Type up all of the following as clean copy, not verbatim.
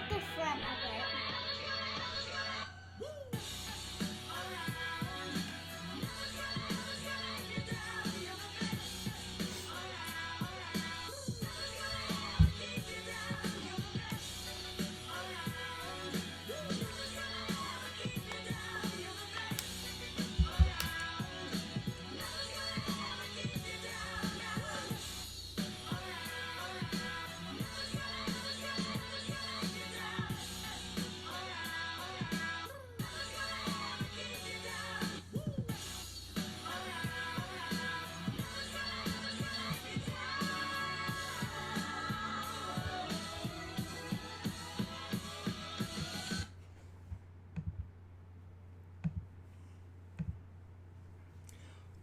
the front of it.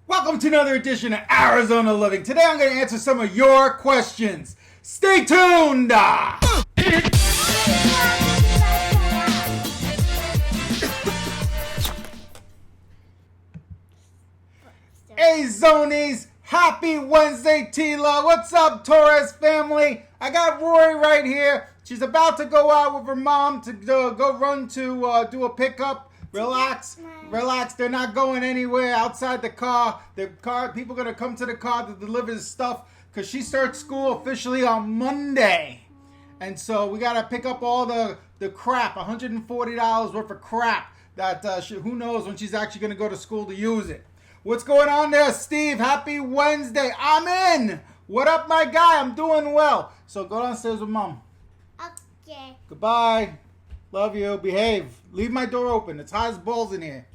Welcome to another edition of Arizona Living. Today I'm going to answer some of your questions. Stay tuned! Hey Zonies! Happy Wednesday, Tila! What's up, Torres family? I got Rory right here. She's about to go out with her mom to go run to do a pickup. Relax. They're not going anywhere outside the car. People are going to come to the car to deliver the stuff because she starts school officially on Monday. And so we got to pick up all the crap, $140 worth of crap that who knows when she's actually going to go to school to use it. What's going on there, Steve? Happy Wednesday. I'm in. What up, my guy? I'm doing well. So go downstairs with Mom. Okay. Goodbye. Love you. Behave. Leave my door open. It's hot as balls in here.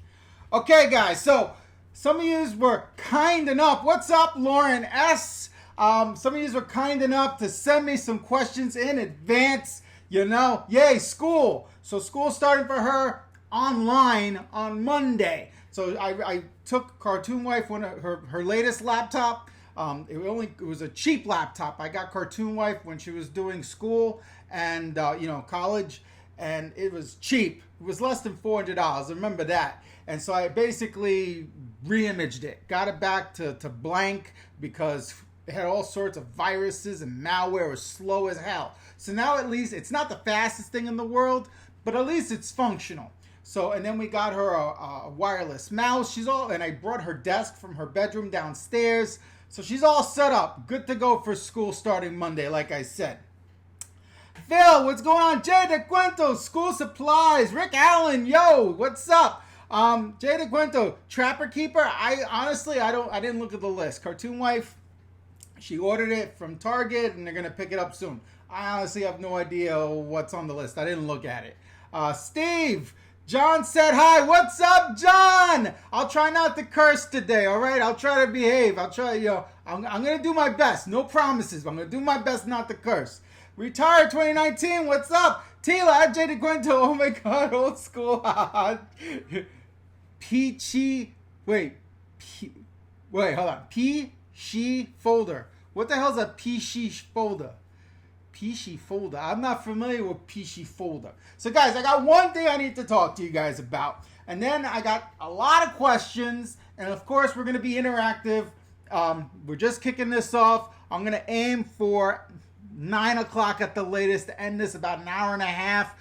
Okay, guys. So some of you were kind enough. What's up, Lauren S? Some of you were kind enough to send me some questions in advance. You know, yay, school. So school starting for her online on Monday. So I took Cartoon Wife one of her latest laptop. It was a cheap laptop. I got Cartoon Wife when she was doing school and college. And it was cheap. It was less than $400. I remember that. And so I basically re-imaged it. Got it back to blank because it had all sorts of viruses and malware. It was slow as hell. So now at least it's not the fastest thing in the world, but at least it's functional. So, and then we got her a wireless mouse. And I brought her desk from her bedroom downstairs. So she's all set up. Good to go for school starting Monday, like I said. Phil, what's going on? Jay DeQuento, school supplies. Rick Allen, yo, what's up? Jay DeQuento, Trapper Keeper. I didn't look at the list. Cartoon Wife, she ordered it from Target, and they're gonna pick it up soon. I honestly have no idea what's on the list. I didn't look at it. Steve, John said hi. What's up, John? I'll try not to curse today. All right, I'll try to behave. I'll try. I'm gonna do my best. No promises, but I'm gonna do my best not to curse. Retired 2019, what's up? Tila, Jay DeQuento, oh my god, old school. Peachy, wait, hold on. Peachy folder. What the hell's a Peachy folder? Peachy folder. I'm not familiar with Peachy folder. So guys, I got one thing I need to talk to you guys about. And then I got a lot of questions. And of course, we're going to be interactive. We're just kicking this off. I'm going to aim for 9 o'clock at the latest to end this, about an hour and a half,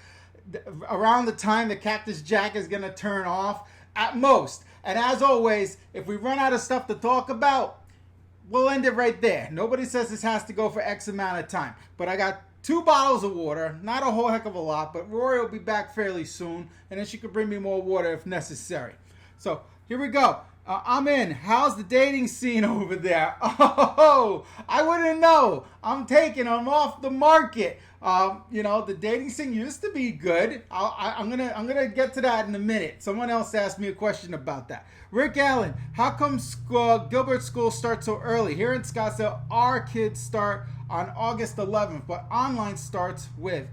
around the time the Cactus Jack is going to turn off at most. And as always, if we run out of stuff to talk about, we'll end it right there. Nobody says this has to go for X amount of time. But I got 2 bottles of water, not a whole heck of a lot, but Rory will be back fairly soon, and then she could bring me more water if necessary. So here we go. I'm in. How's the dating scene over there? Oh, I wouldn't know. I'm off the market. The dating scene used to be good. I'm gonna get to that in a minute. Someone else asked me a question about that. Rick Allen, how come Gilbert School starts so early? Here in Scottsdale, our kids start on August 11th, but online starts with.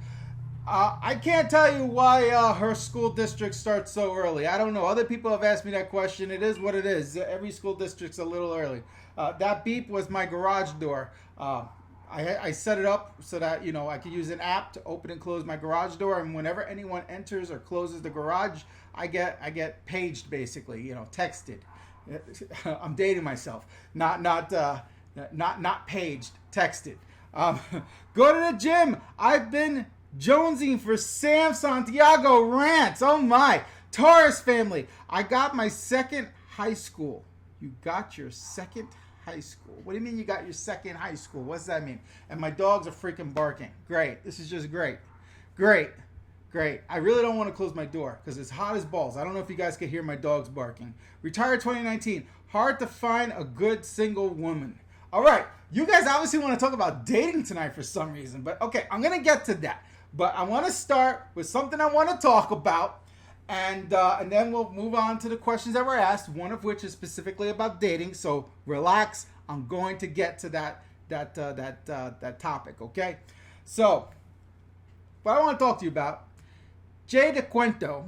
I can't tell you why her school district starts so early. I don't know. Other people have asked me that question. It is what it is. Every school district's a little early. That beep was my garage door. I set it up so that I could use an app to open and close my garage door, and whenever anyone enters or closes the garage, I get paged, basically, texted. I'm dating myself. Not paged, texted. Go to the gym. I've been Jonesing for Sam Santiago rants. Oh my. Taurus family. I got my second high school. You got your second high school. What do you mean you got your second high school? What's that mean? And my dogs are freaking barking. Great. This is just great. Great. Great. I really don't want to close my door because it's hot as balls. I don't know if you guys could hear my dogs barking. Retired 2019. Hard to find a good single woman. All right. You guys obviously want to talk about dating tonight for some reason. But okay, I'm going to get to that. But I want to start with something I want to talk about. And then we'll move on to the questions that were asked, one of which is specifically about dating. So relax. I'm going to get to that topic, okay? So what I want to talk to you about, Jay DeQuento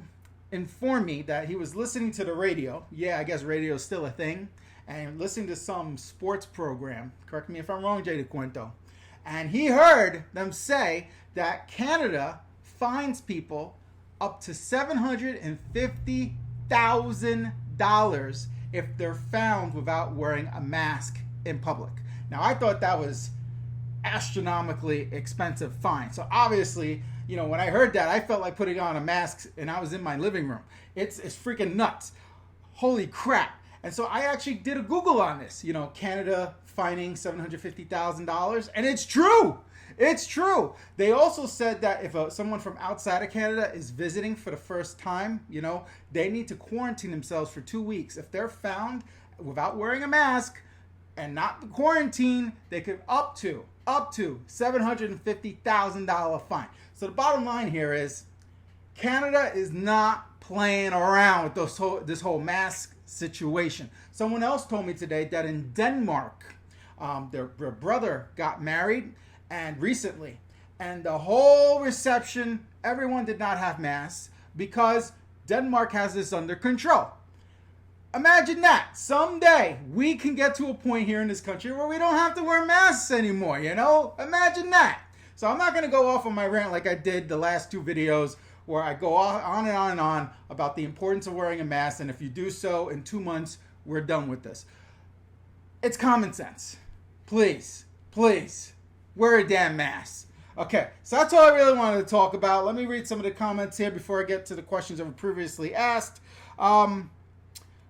informed me that he was listening to the radio. Yeah, I guess radio is still a thing. And listening to some sports program. Correct me if I'm wrong, Jay DeQuento. And he heard them say that Canada fines people up to $750,000 if they're found without wearing a mask in public. Now, I thought that was astronomically expensive fine. So obviously, you know, when I heard that, I felt like putting on a mask and I was in my living room. It's freaking nuts. Holy crap. And so I actually did a Google on this, you know, Canada fining $750,000. And it's true. It's true. They also said that if someone from outside of Canada is visiting for the first time, you know, they need to quarantine themselves for 2 weeks. If they're found without wearing a mask and not quarantine, they could up to $750,000 fine. So the bottom line here is Canada is not playing around with this whole mask situation. Someone else told me today that in Denmark, their brother got married and recently, and the whole reception, everyone did not have masks because Denmark has this under control. Imagine that. Someday we can get to a point here in this country where we don't have to wear masks anymore, you know? Imagine that. So I'm not going to go off on my rant like I did the last two videos where I go on and on and on about the importance of wearing a mask, and if you do so in 2 months, we're done with this. It's common sense. Please, please, wear a damn mask. Okay, so that's all I really wanted to talk about. Let me read some of the comments here before I get to the questions that were previously asked.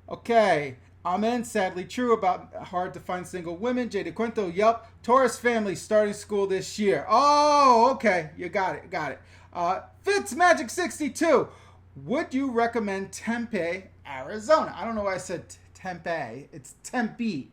Okay, amen. Sadly true about hard to find single women. Jay DeQuento, yup. Taurus family starting school this year. Oh, okay. You got it. Fitzmagic62. Would you recommend Tempe, Arizona? I don't know why I said Tempe. It's Tempe.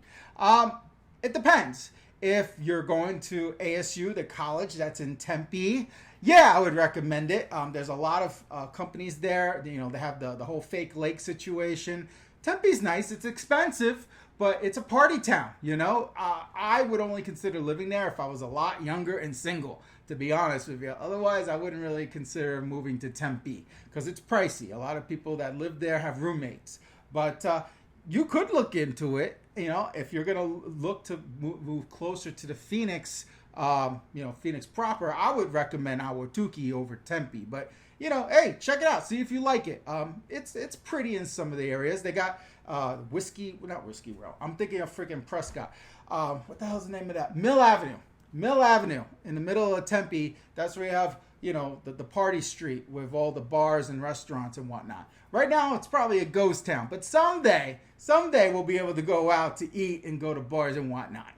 It depends. If you're going to ASU, the college that's in Tempe, yeah, I would recommend it. There's a lot of companies there. You know, they have the whole fake lake situation. Tempe's nice. It's expensive, but it's a party town, you know. I would only consider living there if I was a lot younger and single, to be honest with you. Otherwise, I wouldn't really consider moving to Tempe because it's pricey. A lot of people that live there have roommates. But you could look into it, you know, if you're going to look to move closer to the Phoenix, Phoenix proper. I would recommend Ahwatukee over Tempe. But, you know, hey, check it out. See if you like it. It's pretty in some of the areas. They got not Whiskey Row. I'm thinking of freaking Prescott. What the hell's the name of that? Mill Avenue in the middle of Tempe. That's where you have, you know, the party street with all the bars and restaurants and whatnot. Right now, it's probably a ghost town. But someday we'll be able to go out to eat and go to bars and whatnot.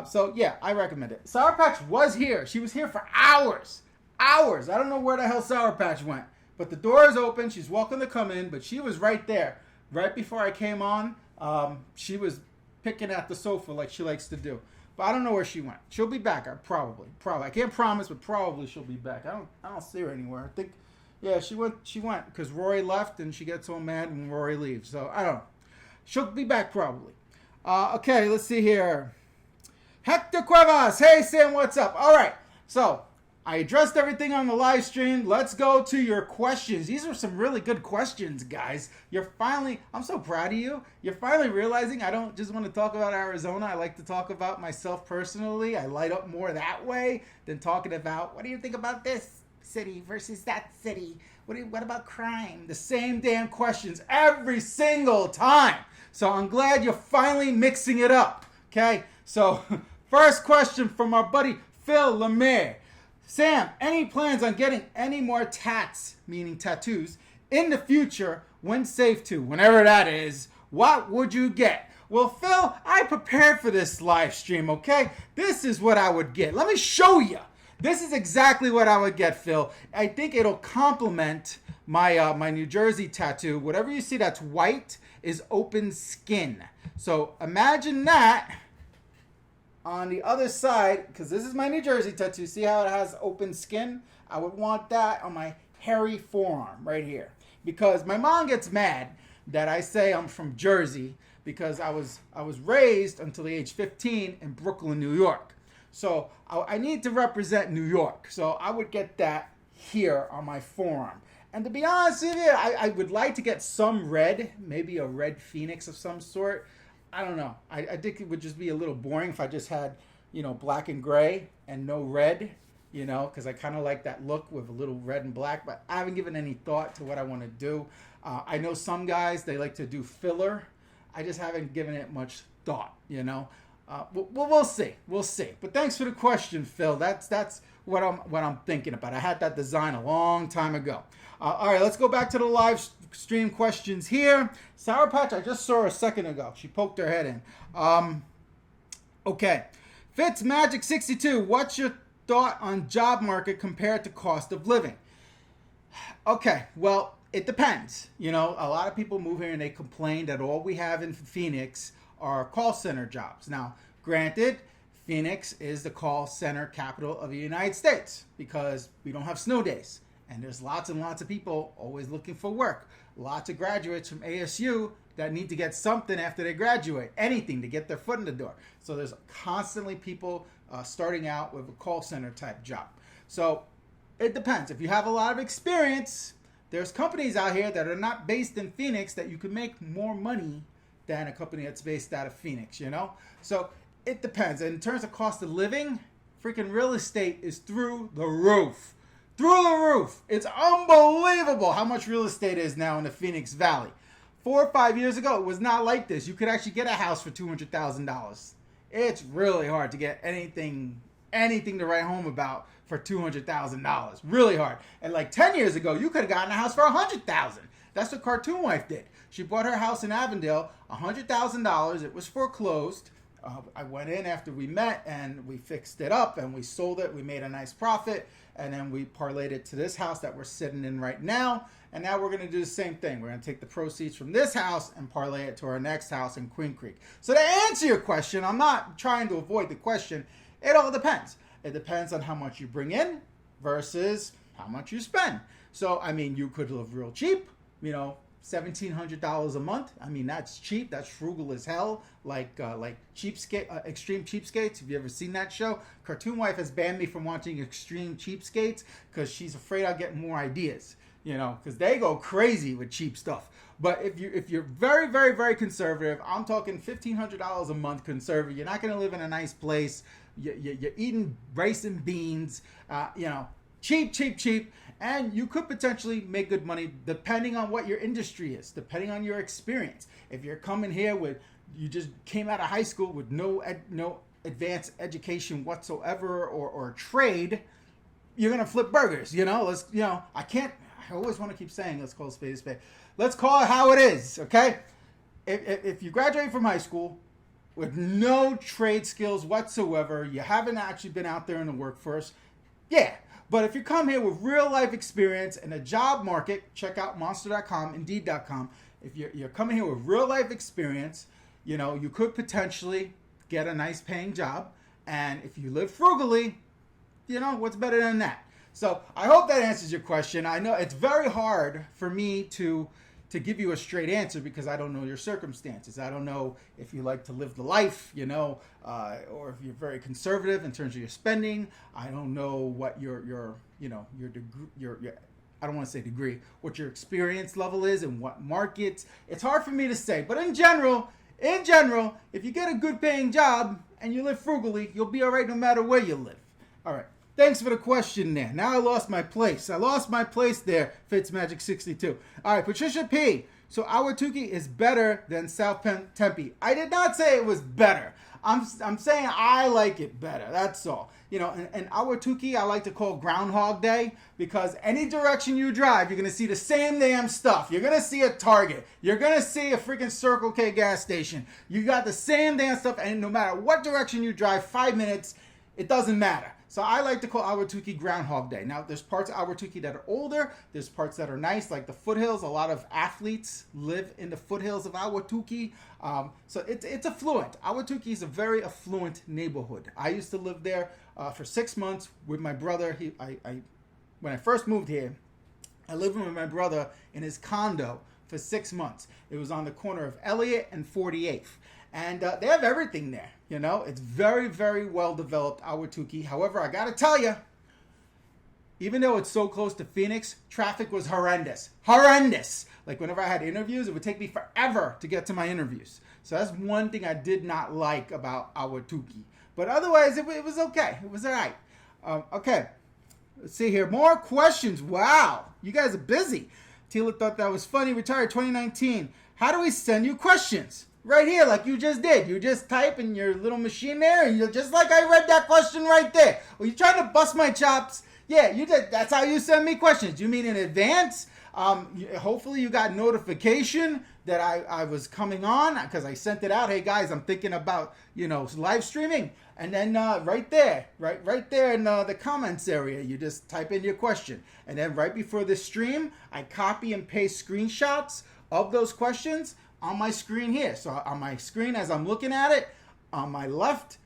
So, yeah, I recommend it. Sour Patch was here. She was here for hours. I don't know where the hell Sour Patch went. But the door is open. She's welcome to come in. But she was right there. Right before I came on, she was picking at the sofa like she likes to do. But I don't know where she went. She'll be back. Probably. I can't promise, but probably she'll be back. I don't see her anywhere. I think, yeah, she went because Rory left and she gets so mad when Rory leaves. So I don't know. She'll be back probably. Okay, let's see here. Hector Cuevas. Hey, Sam, what's up? All right. So I addressed everything on the live stream. Let's go to your questions. These are some really good questions, guys. I'm so proud of you. You're finally realizing I don't just want to talk about Arizona. I like to talk about myself personally. I light up more that way than talking about, what do you think about this city versus that city? What about crime? The same damn questions every single time. So I'm glad you're finally mixing it up. Okay? So first question from our buddy Phil Lemay. Sam, any plans on getting any more tats, meaning tattoos, in the future when safe to, whenever that is? What would you get? Well, Phil, I prepared for this live stream, okay? This is what I would get. Let me show you. This is exactly what I would get, Phil. I think it'll complement my my New Jersey tattoo. Whatever you see that's white is open skin. So imagine that on the other side, because this is my New Jersey tattoo. See how it has open skin? I would want that on my hairy forearm right here. Because my mom gets mad that I say I'm from Jersey because I was raised until the age 15 in Brooklyn, New York. So I need to represent New York. So I would get that here on my forearm. And to be honest with you, I would like to get some red, maybe a red phoenix of some sort. I don't know. I think it would just be a little boring if I just had, black and gray and no red, because I kind of like that look with a little red and black. But I haven't given any thought to what I want to do. I know some guys, they like to do filler. I just haven't given it much thought, We'll see. We'll see. But thanks for the question, Phil. That's what I'm thinking about. I had that design a long time ago. All right, let's go back to the live stream questions here. Sour Patch, I just saw her a second ago. She poked her head in. Okay. Fitzmagic62, what's your thought on job market compared to cost of living? Okay, well, it depends. A lot of people move here and they complain that all we have in Phoenix are call center jobs. Now, granted, Phoenix is the call center capital of the United States because we don't have snow days. And there's lots and lots of people always looking for work. Lots of graduates from ASU that need to get something after they graduate, anything to get their foot in the door. So there's constantly people starting out with a call center type job. So it depends. If you have a lot of experience, there's companies out here that are not based in Phoenix that you can make more money than a company that's based out of Phoenix, So it depends. And in terms of cost of living, freaking real estate is through the roof. Through the roof. It's unbelievable how much real estate is now in the Phoenix Valley. 4 or 5 years ago, it was not like this. You could actually get a house for $200,000. It's really hard to get anything to write home about for $200,000. Really hard. And like 10 years ago, you could have gotten a house for $100,000. That's what Cartoon Wife did. She bought her house in Avondale, $100,000. It was foreclosed. I went in after we met and we fixed it up and we sold it. We made a nice profit and then we parlayed it to this house that we're sitting in right now. And now we're going to do the same thing. We're going to take the proceeds from this house and parlay it to our next house in Queen Creek. So to answer your question, I'm not trying to avoid the question. It all depends. It depends on how much you bring in versus how much you spend. So, you could live real cheap, $1,700 a month. That's cheap. That's frugal as hell. Like Extreme Cheapskates. Have you ever seen that show? Cartoon Wife has banned me from watching Extreme Cheapskates because she's afraid I'll get more ideas. Because they go crazy with cheap stuff. But if you're very, very, very conservative, I'm talking $1,500 a month conservative. You're not going to live in a nice place. You're eating rice and beans. Cheap. And you could potentially make good money depending on what your industry is, depending on your experience. If you're coming here you just came out of high school with no advanced education whatsoever or trade, you're going to flip burgers, I always want to keep saying, let's call a spade a spade. Let's call it how it is, okay? If you graduate from high school with no trade skills whatsoever, you haven't actually been out there in the workforce, yeah. But if you come here with real life experience in a job market, check out monster.com, indeed.com. If you're coming here with real life experience, you could potentially get a nice paying job. And if you live frugally, what's better than that? So I hope that answers your question. I know it's very hard for me to give you a straight answer because I don't know your circumstances. I don't know if you like to live the life, or if you're very conservative in terms of your spending. I don't know what your degree, I don't want to say degree, what your experience level is and what markets. It's hard for me to say, but in general, if you get a good paying job and you live frugally, you'll be all right no matter where you live. All right. Thanks for the question there. Now I lost my place. There, Fitzmagic62. All right, Patricia P. So Ahwatukee is better than South Tempe. I did not say it was better. I'm saying I like it better. That's all. you know, and Awatuki I like to call Groundhog Day, because any direction you drive, you're going to see the same damn stuff. You're going to see a Target. You're going to see a freaking Circle K gas station. You got the same damn stuff, and no matter what direction you drive, 5 minutes, it doesn't matter. So I like to call Awatuki Groundhog Day. Now, there's parts of Awatuki that are older. There's parts that are nice, like the foothills. A lot of athletes live in the foothills of Awatuki. So it's affluent. Awatuki is a very affluent neighborhood. I used to live there for 6 months with my brother. When I first moved here, I lived with my brother in his condo for 6 months. It was on the corner of Elliott and 48th. And they have everything there, you know. It's very, very well developed, Awatuki. However, I got to tell you, even though it's so close to Phoenix, traffic was horrendous. Horrendous! Like, whenever I had interviews, it would take me forever to get to my interviews. So that's one thing I did not like about Awatuki. But otherwise, it was okay. It was all right. Okay. Let's see here. More questions. Wow. You guys are busy. Tila thought that was funny. Retired 2019. How do we send you questions? Right here, like you just did. You just type in your little machine there, and you're just like I read that question right there. Well, you trying to bust my chops? Yeah, you did. That's how you send me questions. You mean in advance? Hopefully you got notification that I was coming on, because I sent it out. Hey guys, I'm thinking about, you know, live streaming. And then right there in the comments area, you just type in your question. And then right before the stream, I copy and paste screenshots of those questions on my screen here. So on my screen, as I'm looking at it, on my left,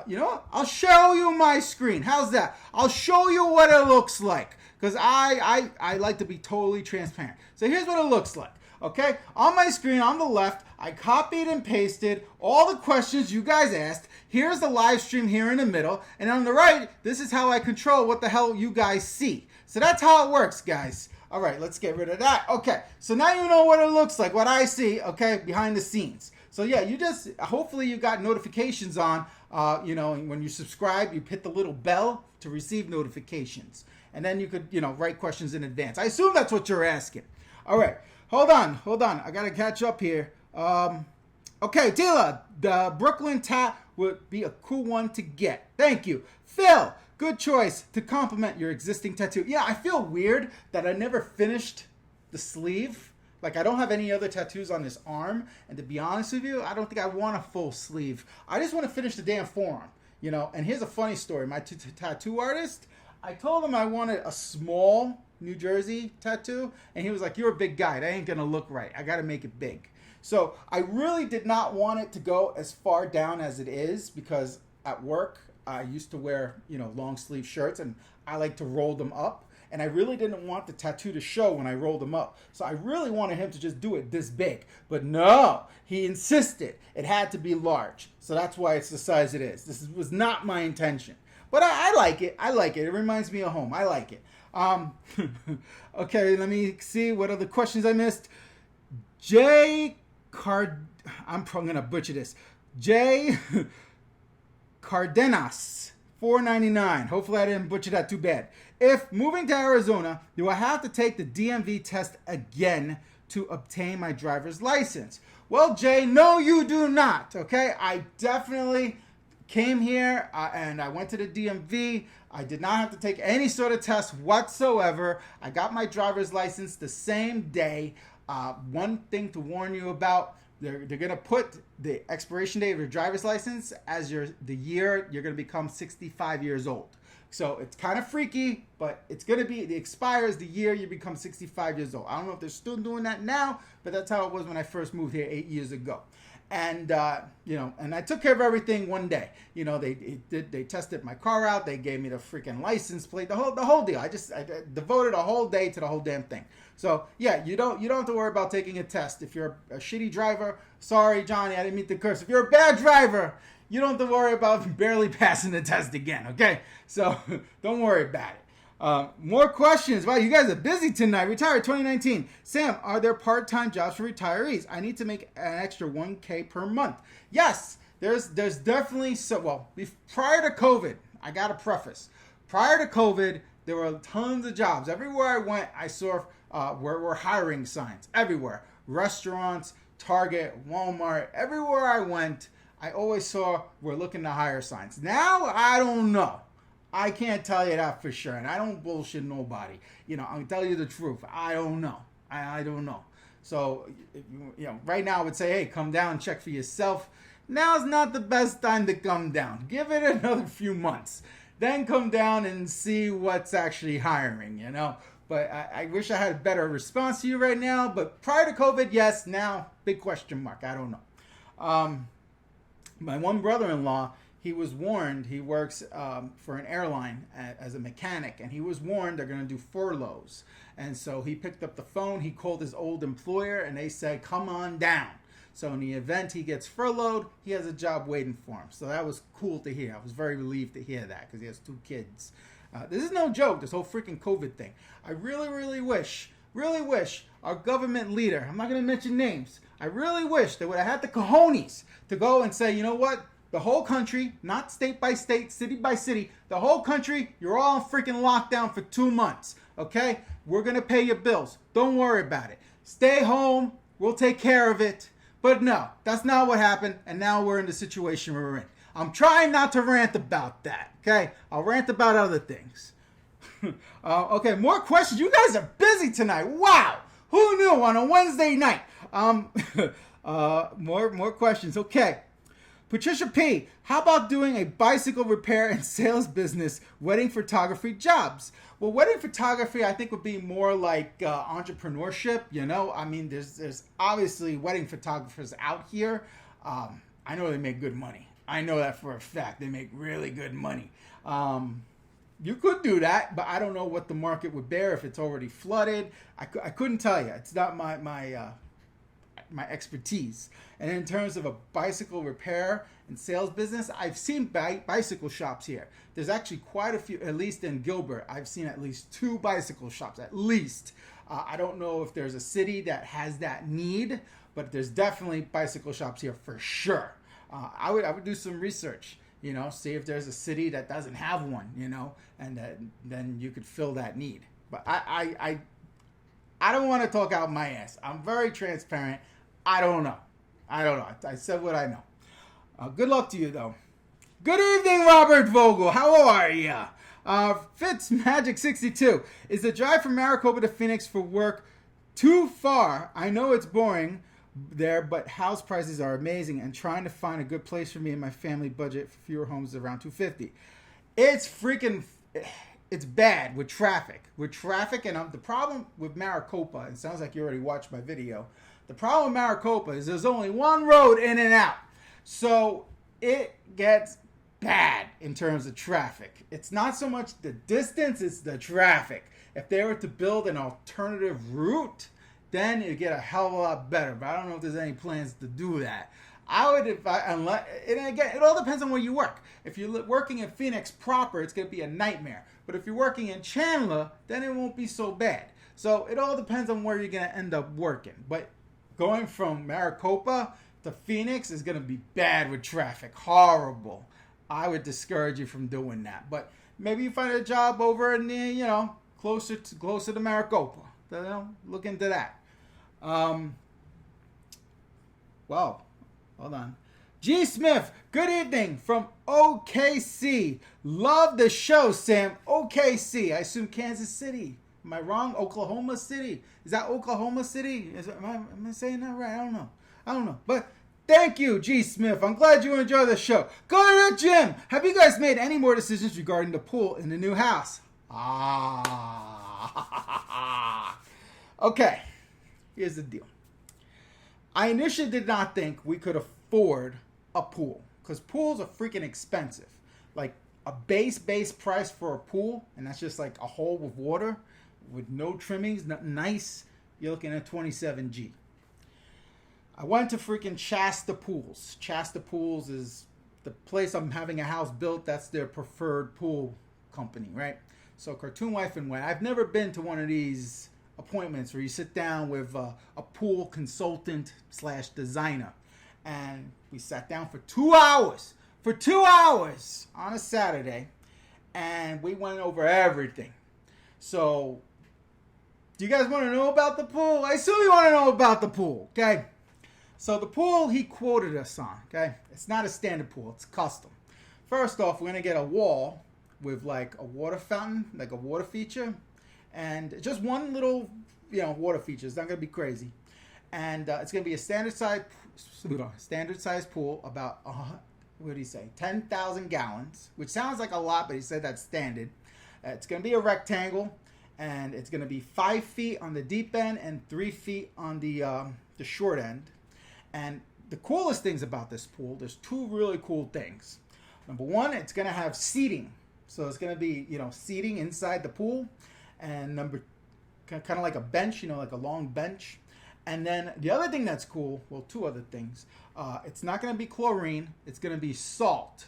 you know what? I'll show you my screen. How's that? I'll show you what it looks like, because I like to be totally transparent. So here's what it looks like. Okay, on my screen on the left, I copied and pasted all the questions you guys asked. Here's the live stream here in the middle. And on the right, this is how I control what the hell you guys see. So that's how it works, guys. All right, let's get rid of that. Okay, so now you know what it looks like, what I see, okay, behind the scenes. So yeah, hopefully you got notifications on, you know, when you subscribe, you hit the little bell to receive notifications. And then you could, you know, write questions in advance. I assume that's what you're asking. All right, hold on. I got to catch up here. Okay, Tila, the Brooklyn tat would be a cool one to get. Thank you. Phil, good choice to complement your existing tattoo. Yeah, I feel weird that I never finished the sleeve. Like, I don't have any other tattoos on this arm. And to be honest with you, I don't think I want a full sleeve. I just want to finish the damn forearm, you know. And here's a funny story. My tattoo artist, I told him I wanted a small New Jersey tattoo. And he was like, you're a big guy. That ain't going to look right. I got to make it big. So I really did not want it to go as far down as it is, because at work, I used to wear, you know, long sleeve shirts, and I like to roll them up. And I really didn't want the tattoo to show when I rolled them up. So I really wanted him to just do it this big. But no, he insisted it had to be large. So that's why it's the size it is. This was not my intention. But I like it. I like it. It reminds me of home. I like it. Okay, let me see what other questions I missed. I'm going to butcher this. J. Cardenas, $4.99. Hopefully I didn't butcher that too bad. If moving to Arizona, do I have to take the DMV test again to obtain my driver's license? Well, Jay, no, you do not. Okay, I definitely came here and I went to the DMV. I did not have to take any sort of test whatsoever. I got my driver's license the same day. One thing to warn you about, they're going to put the expiration date of your driver's license as the year you're going to become 65 years old. So it's kind of freaky, but it's going to be, it expires the year you become 65 years old. I don't know if they're still doing that now, but that's how it was when I first moved here 8 years ago. And, you know, and I took care of everything one day. You know, they tested my car out. They gave me the freaking license plate, the whole deal. I devoted a whole day to the whole damn thing. So yeah, you don't have to worry about taking a test. If you're a shitty driver, sorry, Johnny, I didn't mean to curse. If you're a bad driver, you don't have to worry about barely passing the test again, okay? So don't worry about it. More questions. Wow, you guys are busy tonight. Retired 2019. Sam, are there part-time jobs for retirees? I need to make an extra $1K per month. Yes, there's definitely prior to COVID, I got to preface. Prior to COVID, there were tons of jobs. Everywhere I went, I saw where were hiring signs. Everywhere. Restaurants, Target, Walmart, everywhere I went, I always saw we're looking to hire signs. Now, I don't know. I can't tell you that for sure, and I don't bullshit nobody. I'll tell you the truth. I don't know. I don't know. So, right now I would say, hey, come down and check for yourself. Now's not the best time to come down. Give it another few months. Then come down and see what's actually hiring, But I wish I had a better response to you right now. But prior to COVID, yes. Now, big question mark. I don't know. My one brother-in-law, he was warned. He works for an airline as a mechanic, and he was warned they're going to do furloughs. And so he picked up the phone. He called his old employer, and they said, come on down. So in the event he gets furloughed, he has a job waiting for him. So that was cool to hear. I was very relieved to hear that because he has 2 kids. This is no joke, this whole freaking COVID thing. I really wish our government leader, I'm not going to mention names, I really wish they would have had the cojones to go and say, you know what? The whole country, not state by state, city by city, the whole country, you're all in freaking lockdown for 2 months, okay? We're going to pay your bills. Don't worry about it. Stay home. We'll take care of it. But no, that's not what happened, and now we're in the situation we're in. I'm trying not to rant about that, okay? I'll rant about other things. Okay, more questions. You guys are busy tonight. Wow. Who knew on a Wednesday night? More questions. Okay. Patricia P., how about doing a bicycle repair and sales business, wedding photography jobs? Well, wedding photography, I think, would be more like entrepreneurship, I mean, there's obviously wedding photographers out here. I know they make good money. I know that for a fact. They make really good money. You could do that, but I don't know what the market would bear if it's already flooded. I couldn't tell you. It's not my expertise. And in terms of a bicycle repair and sales business, I've seen bicycle shops here. There's actually quite a few, at least in Gilbert. I've seen at least 2 bicycle shops, at least. I don't know if there's a city that has that need, but there's definitely bicycle shops here for sure. I would do some research, see if there's a city that doesn't have one, and then you could fill that need. But I don't want to talk out my ass. I'm very transparent. I don't know. I said what I know. Good luck to you, though. Good evening, Robert Vogel. How are you? Fitzmagic62. Is the drive from Maricopa to Phoenix for work too far? I know it's boring there, but house prices are amazing, and trying to find a good place for me and my family budget for fewer homes is around $250. It's bad with traffic. And the problem with Maricopa, it sounds like you already watched my video. The problem with Maricopa is there's only one road in and out. So it gets bad in terms of traffic. It's not so much the distance, it's the traffic. If they were to build an alternative route, then it'd get a hell of a lot better. But I don't know if there's any plans to do that. And again, it all depends on where you work. If you're working in Phoenix proper, it's going to be a nightmare. But if you're working in Chandler, then it won't be so bad. So it all depends on where you're going to end up working. But going from Maricopa to Phoenix is going to be bad with traffic. Horrible. I would discourage you from doing that. But maybe you find a job over near, closer to Maricopa. Look into that. Wow. Hold on. G. Smith, good evening from OKC. Love the show, Sam. OKC. I assume Kansas City. Am I wrong? Oklahoma City. Is that Oklahoma City? Am I saying that right? I don't know. But thank you, G. Smith. I'm glad you enjoy the show. Go to the gym. Have you guys made any more decisions regarding the pool in the new house? Okay. Here's the deal. I initially did not think we could afford a pool because pools are freaking expensive. Like a base price for a pool, and that's just like a hole with water with no trimmings, nothing nice, you're looking at $27G. I went to freaking Shasta Pools. Shasta Pools is the place I'm having a house built. That's their preferred pool company, right? So Cartoon Wife and Wet. I've never been to one of these appointments where you sit down with a pool consultant / designer, and we sat down for 2 hours on a Saturday, and we went over everything. So do you guys want to know about the pool? I assume you want to know about the pool. Okay, so the pool he quoted us on, okay, it's not a standard pool, it's custom. First off, we're going to get a wall with like a water fountain, like a water feature, and just one little, water feature. It's not going to be crazy, and it's going to be a standard size pool, about what did he say? 10,000 gallons, which sounds like a lot, but he said that's standard. It's going to be a rectangle, and it's going to be 5 feet on the deep end and 3 feet on the short end. And the coolest things about this pool, there's 2 really cool things. Number one, it's going to have seating. So it's going to be, seating inside the pool. And kind of like a bench, like a long bench. And then the other thing that's cool, well, 2 other things. It's not going to be chlorine. It's going to be salt.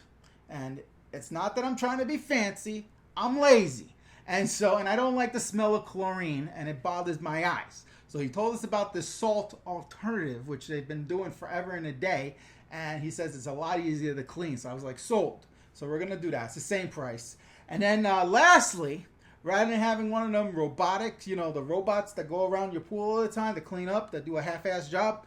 And it's not that I'm trying to be fancy. I'm lazy. And I don't like the smell of chlorine, and it bothers my eyes. So he told us about this salt alternative, which they've been doing forever and a day. And he says it's a lot easier to clean. So I was like, sold. So we're going to do that. It's the same price. And then lastly, rather than having one of them robotics, the robots that go around your pool all the time to clean up, that do a half-ass job,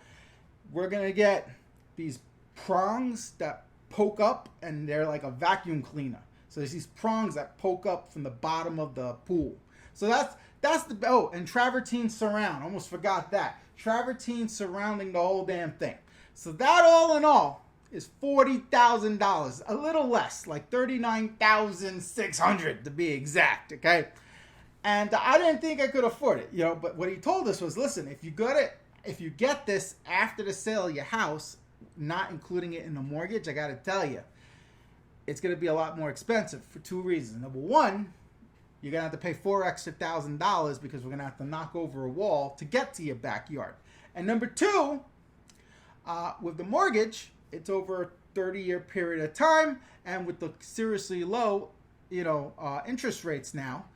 we're going to get these prongs that poke up, and they're like a vacuum cleaner. So there's these prongs that poke up from the bottom of the pool. So that's and travertine surround. Almost forgot that. Travertine surrounding the whole damn thing. So that all in all is $40,000. A little less, like $39,600 to be exact, okay? And I didn't think I could afford it, but what he told us was, listen, if you get this after the sale of your house, not including it in the mortgage, I got to tell you, it's going to be a lot more expensive for 2 reasons. Number one, you're going to have to pay $4,000 extra because we're going to have to knock over a wall to get to your backyard. And number 2, with the mortgage, it's over a 30-year period of time, and with the seriously low, interest rates now,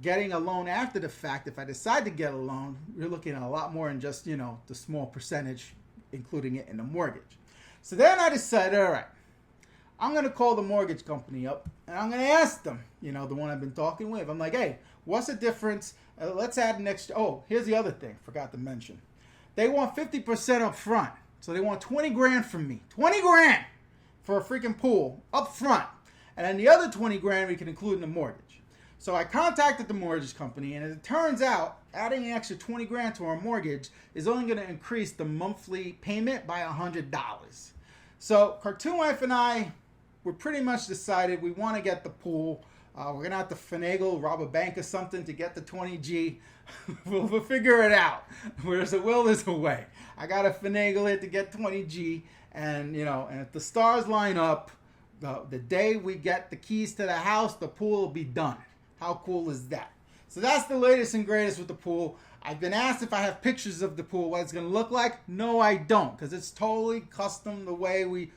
getting a loan after the fact, if I decide to get a loan, you're looking at a lot more than just, the small percentage, including it in the mortgage. So then I decided, all right, I'm going to call the mortgage company up, and I'm going to ask them, the one I've been talking with. I'm like, hey, what's the difference? Let's add an extra. Oh, here's the other thing. Forgot to mention. They want 50% up front. So they want $20,000 from me. $20,000 for a freaking pool up front. And then the other $20,000 we can include in the mortgage. So I contacted the mortgage company, and it turns out adding an extra $20,000 to our mortgage is only going to increase the monthly payment by $100. So Cartoon Wife and I, we're pretty much decided we want to get the pool. We're going to have to finagle, rob a bank or something to get the 20G. We'll figure it out. Where's a will, there's a way. I got to finagle it to get 20G. And, and if the stars line up, the day we get the keys to the house, the pool will be done. How cool is that? So that's the latest and greatest with the pool. I've been asked if I have pictures of the pool, what it's going to look like. No, I don't, because it's totally custom the way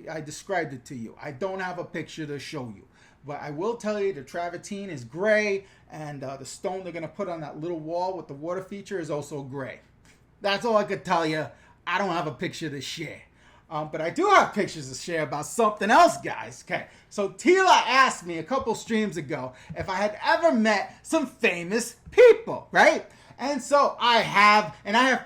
I described it to you. I don't have a picture to show you. But I will tell you the travertine is gray, and the stone they're going to put on that little wall with the water feature is also gray. That's all I could tell you. I don't have a picture to share. But I do have pictures to share about something else, guys. Okay, so Tila asked me a couple streams ago if I had ever met some famous people, right? And so I have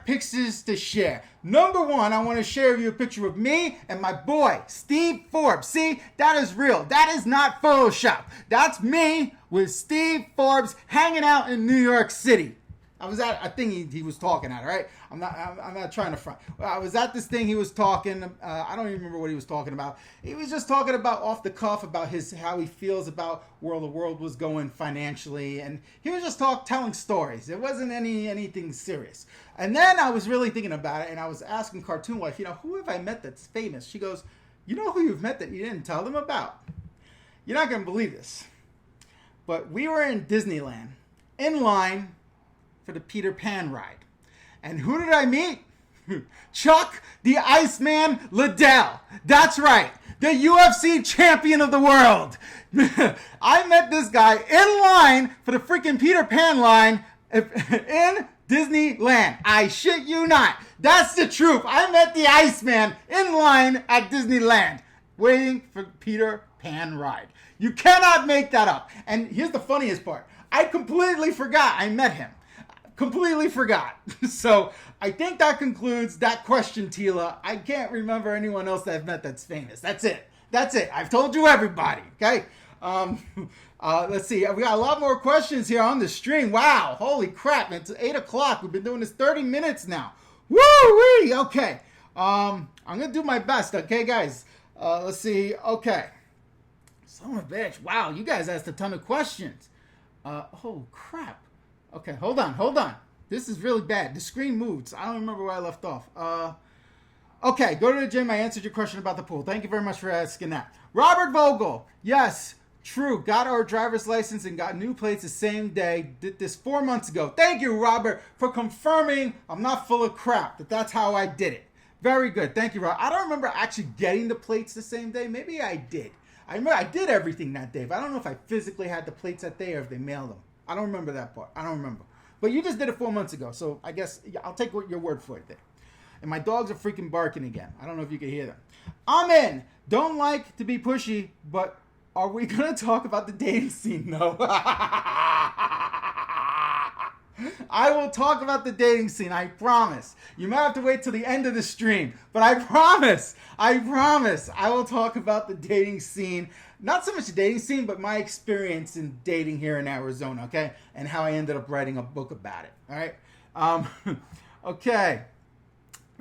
pictures to share. Number one, I want to share with you a picture of me and my boy, Steve Forbes. See, that is real. That is not Photoshop. That's me with Steve Forbes hanging out in New York City. I was at a thing he was talking at, right? I'm not trying to front. I was at this thing he was talking. I don't even remember what he was talking about. He was just talking about off the cuff about how he feels about where the world was going financially, and he was just telling stories. It wasn't anything serious. And then I was really thinking about it, and I was asking Cartoon Wife, who have I met that's famous? She goes, you know who you've met that you didn't tell them about? You're not gonna believe this, but we were in Disneyland in line for the Peter Pan ride. And who did I meet? Chuck the Iceman Liddell. That's right. The UFC champion of the world. I met this guy in line for the freaking Peter Pan line in Disneyland. I shit you not. That's the truth. I met the Iceman in line at Disneyland waiting for Peter Pan ride. You cannot make that up. And here's the funniest part. I completely forgot I met him. Completely forgot. So I think that concludes that question, Tila. I can't remember anyone else that I've met that's famous. That's it. I've told you everybody. Okay. Let's see. We got a lot more questions here on the stream. Wow. Holy crap. It's 8 o'clock. We've been doing this 30 minutes now. Woo-wee. Okay. I'm going to do my best. Okay, guys. Let's see. Okay. Son of a bitch. Wow. You guys asked a ton of questions. Oh, crap. Okay. Hold on. This is really bad. The screen moved. I don't remember where I left off. Okay, go to the gym. I answered your question about the pool. Thank you very much for asking that. Robert Vogel. Yes, true. Got our driver's license and got new plates the same day. Did this 4 months ago. Thank you, Robert, for confirming I'm not full of crap. That's how I did it. Very good. Thank you, Robert. I don't remember actually getting the plates the same day. Maybe I did. I remember I did everything that day, but I don't know if I physically had the plates that day or if they mailed them. I don't remember that part. I don't remember. But you just did it 4 months ago, so I guess I'll take your word for it there. And my dogs are freaking barking again. I don't know if you can hear them. I'm in. Don't like to be pushy, but are we going to talk about the dating scene? No. I will talk about the dating scene. I promise. You might have to wait till the end of the stream, but I promise. I will talk about the dating scene. Not so much the dating scene, but my experience in dating here in Arizona, okay? And how I ended up writing a book about it, all right? Okay.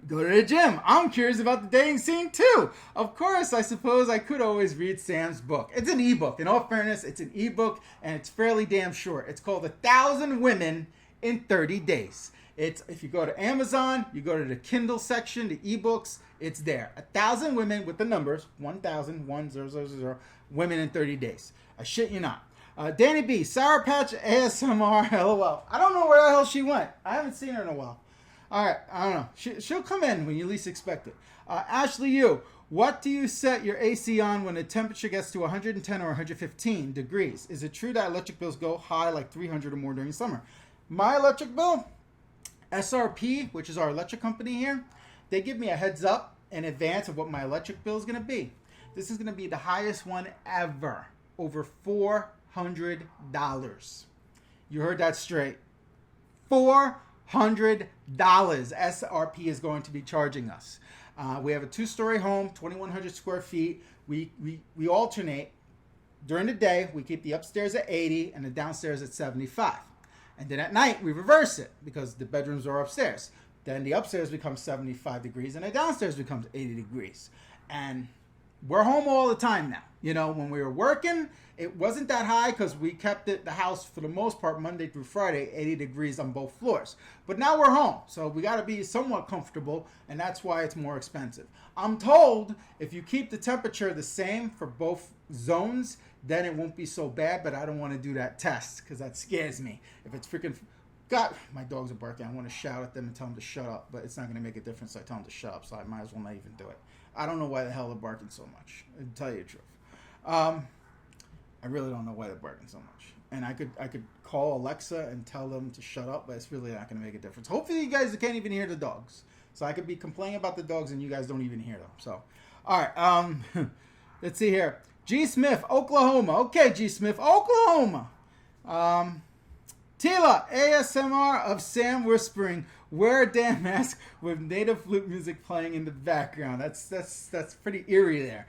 Go to the gym. I'm curious about the dating scene too. Of course, I suppose I could always read Sam's book. It's an ebook. In all fairness, it's an ebook and it's fairly damn short. It's called 1,000 Women in 30 Days. It's, if you go to Amazon, you go to the Kindle section, the ebooks, it's there. 1,000 women with the numbers, 1,000, 1,000, women in 30 days. I shit you not. Danny B, Sour Patch ASMR, LOL. I don't know where the hell she went. I haven't seen her in a while. All right, I don't know. She'll come in when you least expect it. Ashley Yu, what do you set your AC on when the temperature gets to 110 or 115 degrees? Is it true that electric bills go high like 300 or more during summer? My electric bill, SRP, which is our electric company here, they give me a heads up in advance of what my electric bill is going to be. This is going to be the highest one ever, over $400. You heard that straight. $400 SRP is going to be charging us. We have a 2-story home, 2,100 square feet. We alternate. During the day, we keep the upstairs at 80 and the downstairs at 75. And then at night, we reverse it because the bedrooms are upstairs. Then the upstairs becomes 75 degrees and the downstairs becomes 80 degrees. And we're home all the time now. You know, when we were working, it wasn't that high because we kept the house for the most part Monday through Friday, 80 degrees on both floors. But now we're home, so we got to be somewhat comfortable, and that's why it's more expensive. I'm told if you keep the temperature the same for both zones, then it won't be so bad, but I don't want to do that test because that scares me. If it's freaking... God, my dogs are barking. I want to shout at them and tell them to shut up, but it's not going to make a difference. So I tell them to shut up, so I might as well not even do it. I don't know why the hell they're barking so much, to tell you the truth. I really don't know why they're barking so much. And I could call Alexa and tell them to shut up, but it's really not going to make a difference. Hopefully you guys can't even hear the dogs. So I could be complaining about the dogs and you guys don't even hear them. So, all right. Let's see here. G. Smith, Oklahoma. Okay, G. Smith, Oklahoma. Tila, ASMR of Sam whispering, wear a damn mask with native flute music playing in the background. That's pretty eerie there.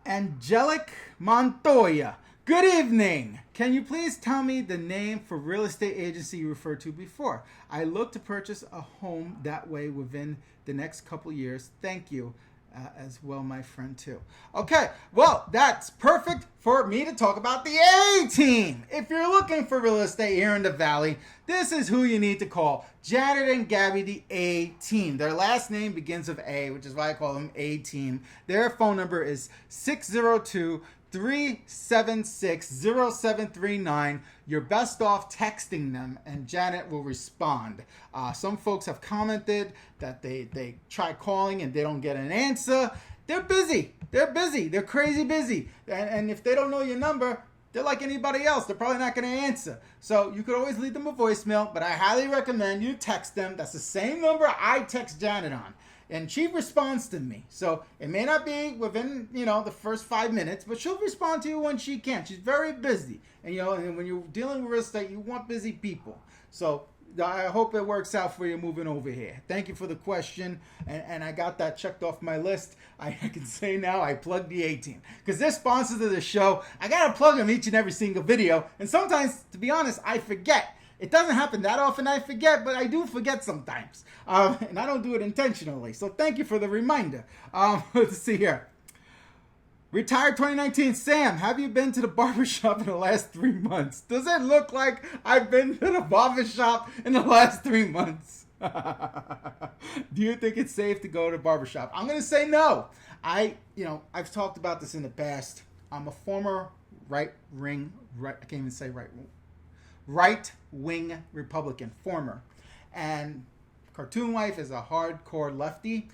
Angelic Montoya, good evening. Can you please tell me the name for real estate agency you referred to before? I look to purchase a home that way within the next couple years. Thank you. As well, my friend, too. Okay, well, that's perfect for me to talk about the A-Team. If you're looking for real estate here in the Valley, this is who you need to call. Janet and Gabby, the A-Team. Their last name begins with A, which is why I call them A-Team. Their phone number is 602-376-0739. You're best off texting them, and Janet will respond. Some folks have commented that they try calling and they don't get an answer. They're busy. They're crazy busy. And if they don't know your number, they're like anybody else. They're probably not going to answer. So you could always leave them a voicemail, but I highly recommend you text them. That's the same number I text Janet on. And she responds to me. So it may not be within, the first 5 minutes, but she'll respond to you when she can. She's very busy. And, and when you're dealing with real estate, you want busy people. So I hope it works out for you moving over here. Thank you for the question, and I got that checked off my list. I can say now I plugged the A-Team because they're sponsors of the show. I gotta plug them each and every single video, and sometimes, to be honest, I forget. It doesn't happen that often I forget, but I do forget sometimes, and I don't do it intentionally. So thank you for the reminder. Let's see here. Retired 2019, Sam, have you been to the barbershop in the last 3 months? Does it look like I've been to the barbershop in the last 3 months? Do you think it's safe to go to the barbershop? I'm going to say no. I've talked about this in the past. I'm a former right-wing Republican, former. And Cartoon Wife is a hardcore lefty.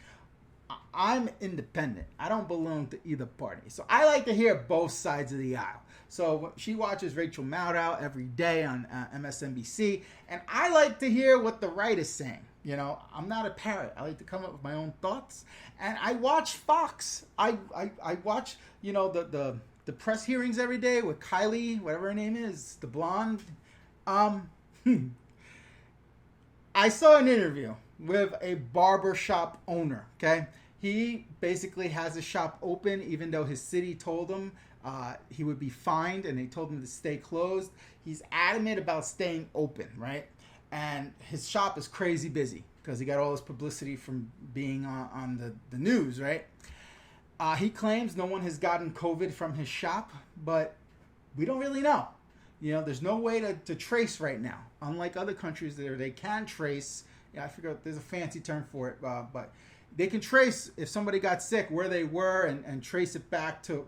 I'm independent. I don't belong to either party. So I like to hear both sides of the aisle. So she watches Rachel Maddow every day on MSNBC, and I like to hear what the right is saying. You know, I'm not a parrot. I like to come up with my own thoughts. And I watch Fox. I watch, the press hearings every day with Kylie, whatever her name is, the blonde. I saw an interview with a barbershop owner, okay? He basically has a shop open even though his city told him he would be fined and they told him to stay closed. He's adamant about staying open, right? And his shop is crazy busy because he got all this publicity from being on the news, right? He claims no one has gotten COVID from his shop, but we don't really know. There's no way to trace right now. Unlike other countries there, they can trace. I forget, there's a fancy term for it, but they can trace if somebody got sick, where they were, and trace it back to,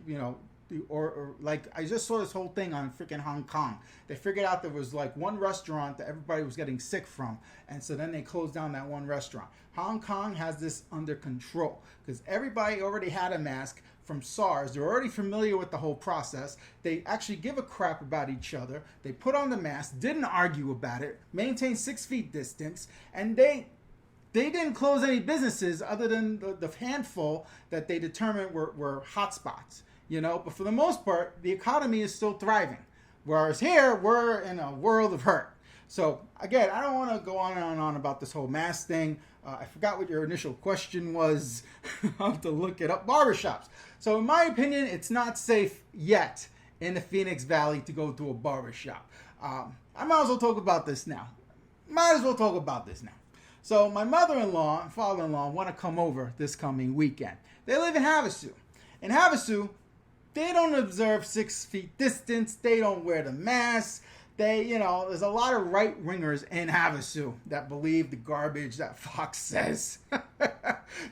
or like I just saw this whole thing on freaking Hong Kong. They figured out there was like one restaurant that everybody was getting sick from, and so then they closed down that one restaurant. Hong Kong has this under control because everybody already had a mask from SARS. They're already familiar with the whole process. They actually give a crap about each other. They put on the mask, didn't argue about it, maintained 6 feet distance, and they didn't close any businesses other than the handful that they determined were hotspots. But for the most part, the economy is still thriving. Whereas here, we're in a world of hurt. So again, I don't want to go on and on about this whole mask thing. I forgot what your initial question was. I'll have to look it up. Barbershops. So in my opinion, it's not safe yet in the Phoenix Valley to go to a barbershop. I might as well talk about this now. So my mother-in-law and father-in-law want to come over this coming weekend. They live in Havasu. In Havasu, they don't observe 6 feet distance. They don't wear the mask. There's a lot of right-wingers in Havasu that believe the garbage that Fox says.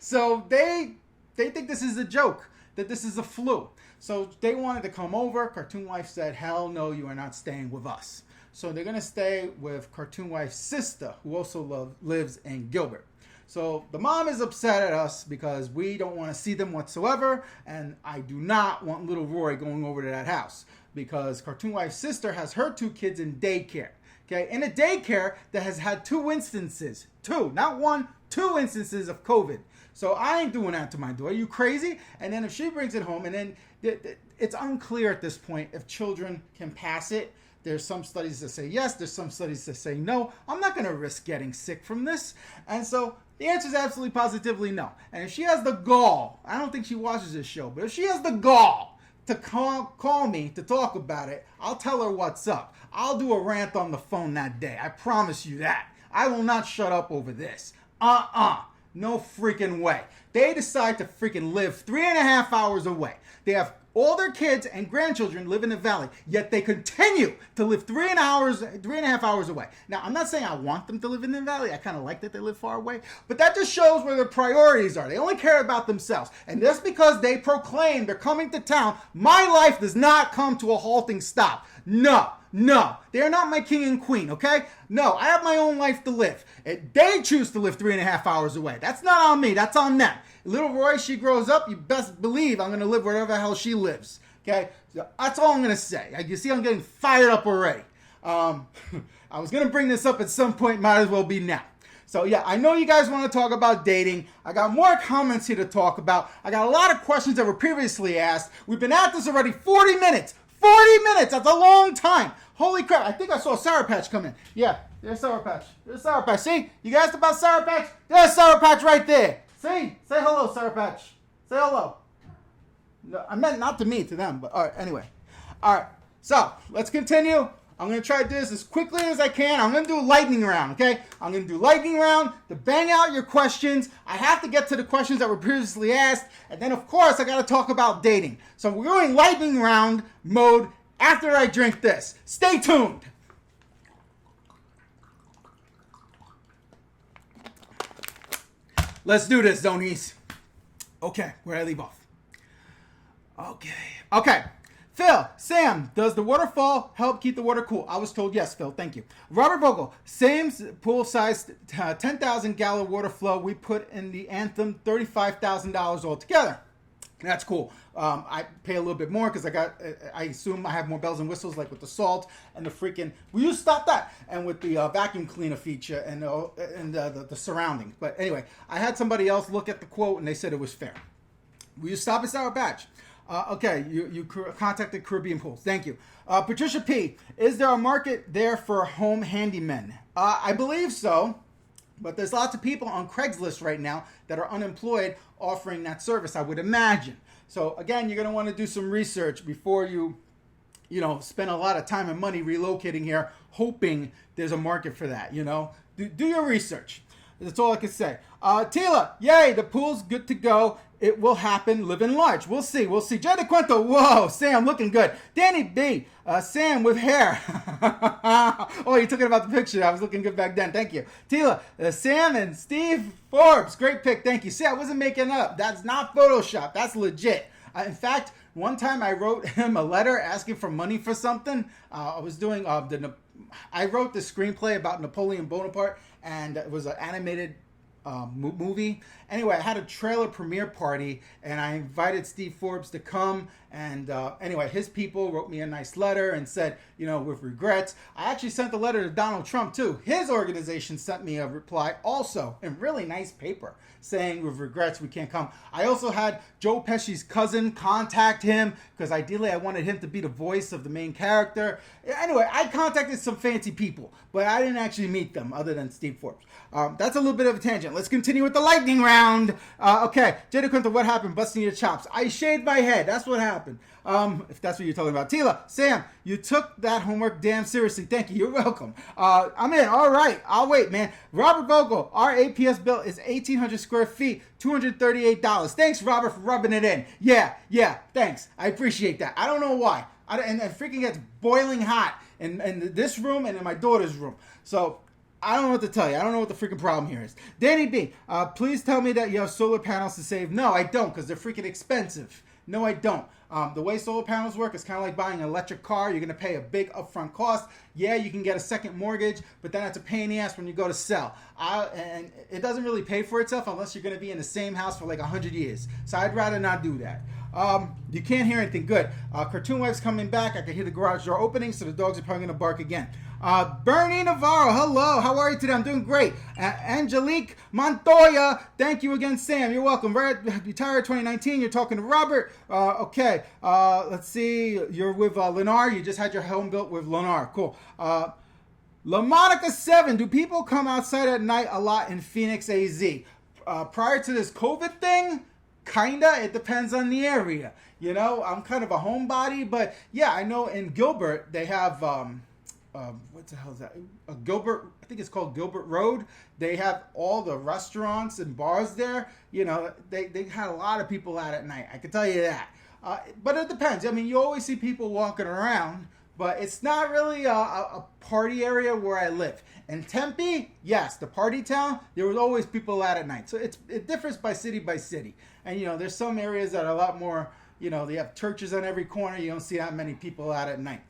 So they think this is a joke, that this is a flu. So they wanted to come over. Cartoon Wife said, hell no, you are not staying with us. So they're going to stay with Cartoon Wife's sister, who also lives in Gilbert. So the mom is upset at us because we don't want to see them whatsoever, and I do not want little Roy going over to that house because Cartoon Wife's sister has her 2 kids in daycare. Okay, in a daycare that has had 2 instances, 2, not 1, 2 instances of COVID. So I ain't doing that to my daughter. Are you crazy? And then if she brings it home, and then it's unclear at this point if children can pass it. There's some studies that say yes. There's some studies that say no. I'm not going to risk getting sick from this. And so the answer is absolutely positively no. And if she has the gall, I don't think she watches this show, but if she has the gall to call me to talk about it, I'll tell her what's up. I'll do a rant on the phone that day. I promise you that. I will not shut up over this. No freaking way. They decide to freaking live 3.5 hours away. They have all their kids and grandchildren live in the valley, yet they continue to live 3.5 hours away. Now, I'm not saying I want them to live in the valley. I kind of like that they live far away, but that just shows where their priorities are. They only care about themselves. And just because they proclaim they're coming to town, my life does not come to a halting stop. No. They are not my king and queen, okay? No, I have my own life to live. They choose to live 3.5 hours away. That's not on me. That's on them. Little Roy, she grows up, you best believe I'm going to live wherever the hell she lives, okay? So that's all I'm going to say. You see, I'm getting fired up already. I was going to bring this up at some point. Might as well be now. So, yeah, I know you guys want to talk about dating. I got more comments here to talk about. I got a lot of questions that were previously asked. We've been at this already 40 minutes. 40 minutes! That's a long time. Holy crap. I think I saw a Sour Patch come in. Yeah, There's Sour Patch. There's Sour Patch. See? You asked about Sour Patch? There's Sour Patch right there. See? Say hello, Sour Patch. Say hello. No, I meant not to me, to them. But all right, anyway. All right. So, let's continue. I'm going to try to do this as quickly as I can. I'm going to do a lightning round, okay? I'm going to do lightning round to bang out your questions. I have to get to the questions that were previously asked. And then, of course, I got to talk about dating. So we're going lightning round mode after I drink this. Stay tuned. Let's do this, Zonies. Okay, where did I leave off? Okay. Phil, Sam, does the waterfall help keep the water cool? I was told yes, Phil. Thank you. Robert Vogel, Sam's pool-sized 10,000 gallon water flow. We put in the Anthem $35,000 altogether. That's cool. I pay a little bit more because I assume I have more bells and whistles, like with the salt and the freaking. We used to stop that, and with the vacuum cleaner feature and the surroundings. But anyway, I had somebody else look at the quote and they said it was fair. We used to stop at Sour Patch. Okay, you contacted Caribbean Pools. Thank you. Patricia P. Is there a market there for home handymen? I believe so. But there's lots of people on Craigslist right now that are unemployed offering that service, I would imagine. So again, you're going to want to do some research before you spend a lot of time and money relocating here, hoping there's a market for that, Do your research. That's all I can say. Tila, yay, the pool's good to go. It will happen, living large. We'll see. Jay DeQuinto, whoa, Sam looking good. Danny B, Sam with hair. Oh, you took it about the picture. I was looking good back then. Thank you. Tila, Sam and Steve Forbes, great pick. Thank you. See, I wasn't making up. That's not Photoshop. That's legit. In fact, one time I wrote him a letter asking for money for something. I was doing I wrote the screenplay about Napoleon Bonaparte, and it was an animated movie. Anyway, I had a trailer premiere party and I invited Steve Forbes to come, and anyway, his people wrote me a nice letter and said, with regrets. I actually sent the letter to Donald Trump too. His organization sent me a reply also in really nice paper saying, with regrets, we can't come. I also had Joe Pesci's cousin contact him because ideally I wanted him to be the voice of the main character. Anyway, I contacted some fancy people, but I didn't actually meet them other than Steve Forbes. That's a little bit of a tangent. Let's continue with the lightning round. Okay, Jada Quinto, what happened? Busting your chops. I shaved my head. That's what happened. If that's what you're talking about. Tila, Sam, you took that homework damn seriously. Thank you. You're welcome. I'm in. All right. I'll wait, man. Robert Vogel, our APS bill is 1,800 square feet, $238. Thanks, Robert, for rubbing it in. Yeah. Thanks. I appreciate that. I don't know why. And it freaking gets boiling hot in this room and in my daughter's room. So I don't know what to tell you. I don't know what the freaking problem here is. Danny B, please tell me that you have solar panels to save. No, I don't, because they're freaking expensive. No, I don't. The way solar panels work is kind of like buying an electric car. You're going to pay a big upfront cost. Yeah, you can get a second mortgage, but then it's a pain in the ass when you go to sell. And it doesn't really pay for itself unless you're going to be in the same house for like 100 years. So I'd rather not do that. You can't hear anything. Good. Cartoon Wife's coming back. I can hear the garage door opening, so the dogs are probably going to bark again. Bernie Navarro, hello. How are you today? I'm doing great. Angelique Montoya, thank you again, Sam. You're welcome. Retired 2019. You're talking to Robert. Okay. Let's see. You're with Lennar. You just had your home built with Lennar. Cool. LaMonica 7. Do people come outside at night a lot in Phoenix, AZ? Prior to this COVID thing, kinda. It depends on the area. I'm kind of a homebody, but yeah, I know in Gilbert they have what the hell is that? Gilbert, I think it's called Gilbert Road. They have all the restaurants and bars there. They had a lot of people out at night. I can tell you that. But it depends. I mean, you always see people walking around, but it's not really a party area where I live. In Tempe, yes, the party town, there was always people out at night. So it differs by city. And, there's some areas that are a lot more, they have churches on every corner. You don't see that many people out at night.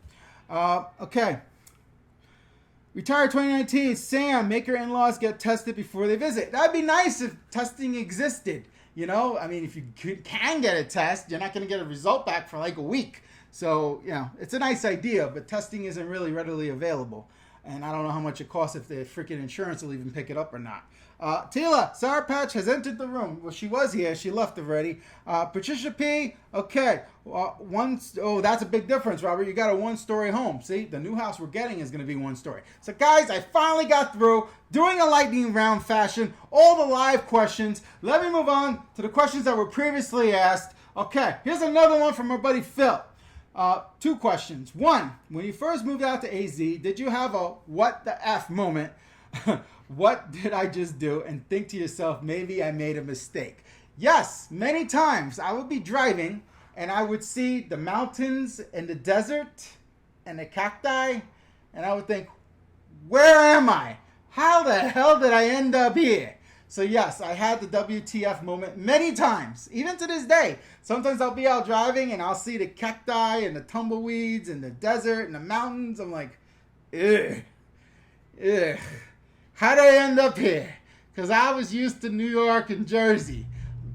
Okay. Retired 2019, Sam, make your in-laws get tested before they visit. That'd be nice if testing existed. I mean, if you can get a test, you're not going to get a result back for like a week. So, it's a nice idea, but testing isn't really readily available. And I don't know how much it costs if the freaking insurance will even pick it up or not. Tila, Sour Patch has entered the room. Well, she was here. She left already. Patricia P. Okay. That's a big difference, Robert. You got a one-story home. See, the new house we're getting is going to be one story. So, guys, I finally got through doing a lightning round fashion, all the live questions. Let me move on to the questions that were previously asked. Okay, here's another one from our buddy Phil. 2 questions. 1, when you first moved out to AZ, did you have a what the F moment? What did I just do? And think to yourself, maybe I made a mistake. Yes, many times I would be driving and I would see the mountains and the desert and the cacti, and I would think, where am I? How the hell did I end up here? So yes, I had the WTF moment many times, even to this day. Sometimes I'll be out driving and I'll see the cacti and the tumbleweeds and the desert and the mountains. I'm like, ugh. How did I end up here? Because I was used to New York and Jersey.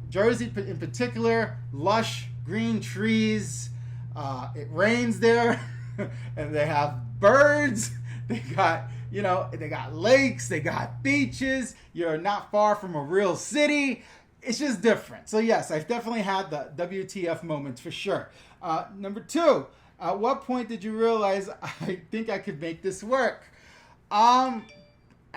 Jersey in particular, lush green trees. It rains there, and they have birds. They got lakes. They got beaches. You're not far from a real city. It's just different. So yes, I've definitely had the WTF moments for sure. Number 2, at what point did you realize I think I could make this work?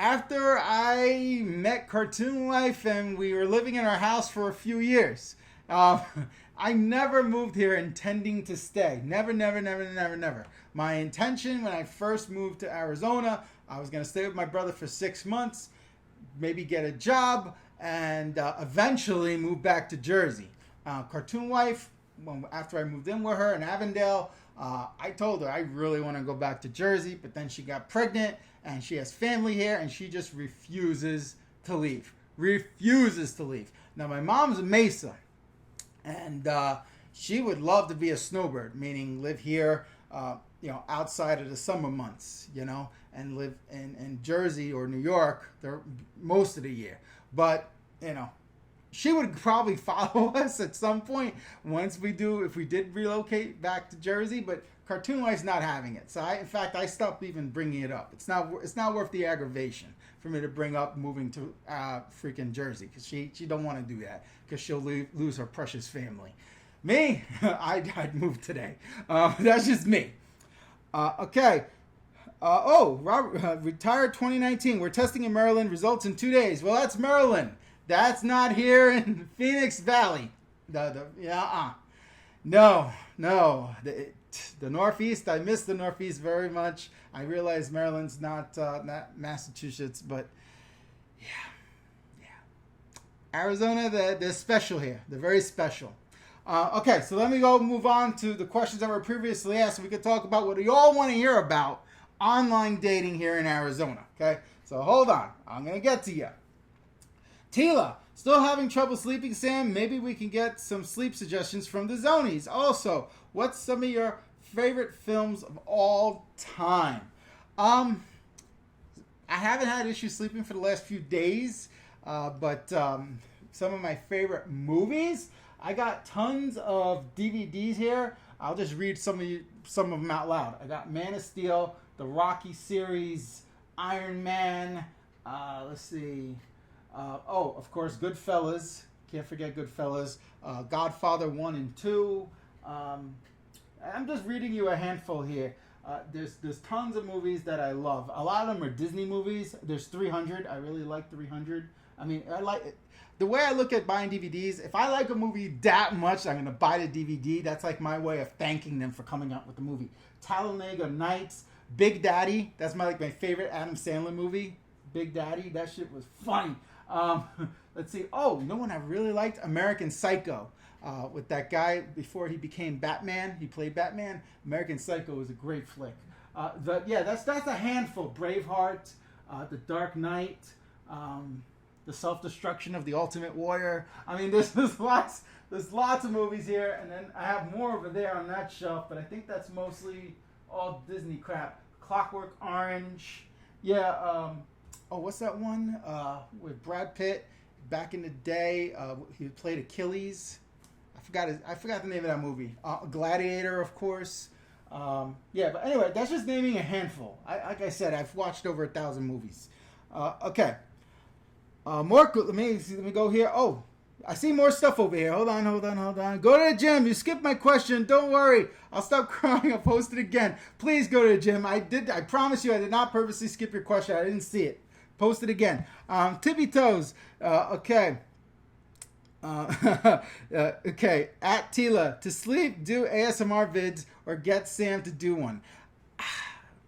After I met Cartoon Wife and we were living in our house for a few years. I never moved here intending to stay. Never. My intention when I first moved to Arizona, I was going to stay with my brother for 6 months, maybe get a job, and eventually move back to Jersey. Cartoon Wife, after I moved in with her in Avondale, I told her I really want to go back to Jersey, but then she got pregnant and she has family here and she just refuses to leave. Now, my mom's a Mesa, and she would love to be a snowbird, meaning live here, outside of the summer months, and live in Jersey or New York most of the year. But, she would probably follow us at some point if we did relocate back to Jersey, but Cartoon Wife's not having it. So I stopped even bringing it up. It's not worth the aggravation for me to bring up moving to freaking Jersey, because she don't want to do that because she'll lose her precious family. Me, I'd move today. That's just me. Okay. Robert, retired 2019. We're testing in Maryland. Results in 2 days. Well, that's Maryland. That's not here in Phoenix Valley. No. The Northeast, I miss the Northeast very much. I realize Maryland's not Massachusetts, but yeah. Arizona, they're special here. They're very special. Okay, so let me move on to the questions that were previously asked, so we could talk about what you all want to hear about online dating here in Arizona. Okay, so hold on. I'm going to get to you. Tila, still having trouble sleeping, Sam? Maybe we can get some sleep suggestions from the Zonies. Also, what's some of your favorite films of all time? I haven't had issues sleeping for the last few days, but some of my favorite movies, I got tons of DVDs here. I'll just read some of them out loud. I got Man of Steel, the Rocky series, Iron Man, let's see. Of course, Goodfellas. Can't forget Goodfellas. Godfather 1 and 2. I'm just reading you a handful here. There's tons of movies that I love. A lot of them are Disney movies. There's 300. I really like 300. I mean, I like it. The way I look at buying DVDs, if I like a movie that much, I'm going to buy the DVD. That's like my way of thanking them for coming out with the movie. Talladega Nights, Big Daddy. That's my favorite Adam Sandler movie. Big Daddy. That shit was funny. Let's see. Oh, you know one I really liked? American Psycho. With that guy before he became Batman. He played Batman. American Psycho was a great flick. That's a handful. Braveheart, The Dark Knight, The Self-Destruction of the Ultimate Warrior. I mean, there's lots of movies here, and then I have more over there on that shelf, but I think that's mostly all Disney crap. Clockwork Orange. Yeah, what's that one? With Brad Pitt back in the day. He played Achilles. I forgot the name of that movie. Gladiator, of course. But anyway, that's just naming a handful. Like I said, I've watched over 1,000 movies. Okay. More. Let me go here. Oh, I see more stuff over here. Hold on. Go to the gym. You skipped my question. Don't worry. I'll stop crying. I'll post it again. Please go to the gym. I promise you, I did not purposely skip your question. I didn't see it. Post it again. Tippy toes. Okay. Okay. At Tila, to sleep, do ASMR vids, or get Sam to do one.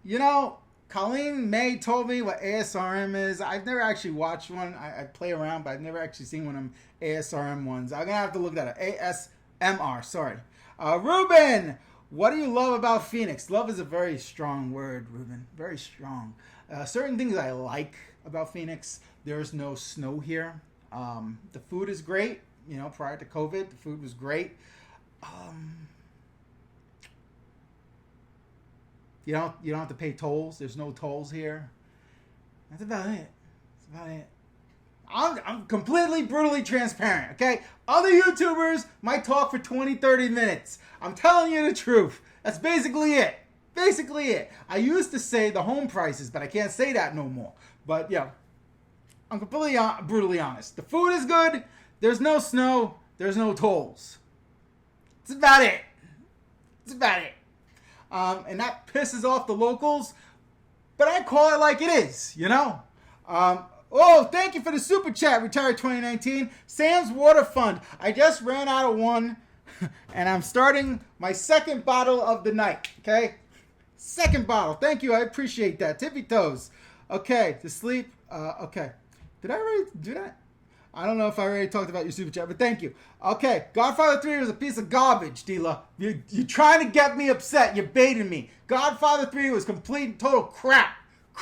You know, Colleen May told me what ASRM is. I've never actually watched one. I play around, but I've never actually seen one of them ASRM ones. I'm going to have to look that up. ASMR, sorry. Ruben, what do you love about Phoenix? Love is a very strong word, Ruben. Very strong. Certain things I like about Phoenix. There's no snow here. The food is great. You know, prior to COVID, the food was great. You don't have to pay tolls. There's no tolls here. That's about it. I'm completely brutally transparent, okay? Other YouTubers might talk for 20, 30 minutes. I'm telling you the truth. That's basically it. I used to say the home prices, but I can't say that no more. But yeah, I'm completely brutally honest. The food is good. There's no snow. There's no tolls. That's about it. And that pisses off the locals, but I call it like it is, you know? Oh, thank you for the super chat, Retired 2019. Sam's Water Fund. I just ran out of one, and I'm starting my second bottle of the night, okay? Second bottle. Thank you. I appreciate that. Tippy toes. Okay, to sleep. Okay. Did I already do that? I don't know if I already talked about your super chat, but thank you. Okay, Godfather 3 was a piece of garbage, Dila. You're trying to get me upset. You're baiting me. Godfather 3 was complete and total crap.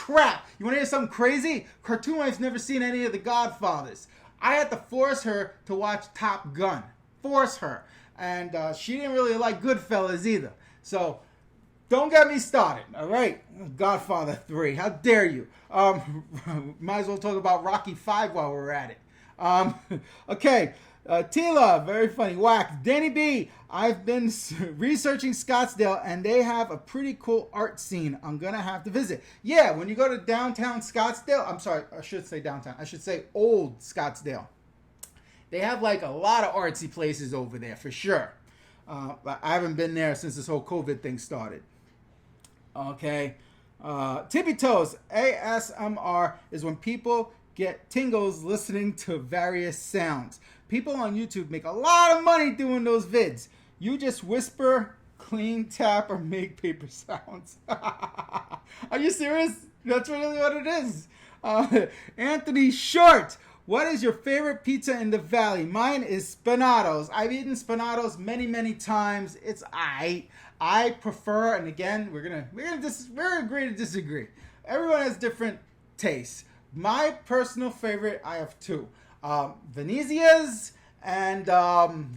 You want to hear something crazy? Cartoon Wife's never seen any of the Godfathers. I had to force her to watch Top Gun. Force her. And she didn't really like Goodfellas either. So, don't get me started, all right? Godfather 3, how dare you? Might as well talk about Rocky 5 while we're at it. Okay, Tila, very funny. Whack. Danny B, I've been researching Scottsdale, and they have a pretty cool art scene. I'm going to have to visit. Yeah, when you go to downtown Scottsdale, I'm sorry, I should say downtown. I should say old Scottsdale. They have like a lot of artsy places over there, for sure. But I haven't been there since this whole COVID thing started. Okay. Tippy Toes, ASMR is when people get tingles listening to various sounds. People on YouTube make a lot of money doing those vids. You just whisper, clean, tap, or make paper sounds. Are you serious? That's really what it is. Anthony Short, what is your favorite pizza in the Valley? Mine is Spinato's. I've eaten Spinato's many, many times. It's aight. I prefer, and again, we're gonna agree to disagree. Everyone has different tastes. My personal favorite, I have two. Venezia's and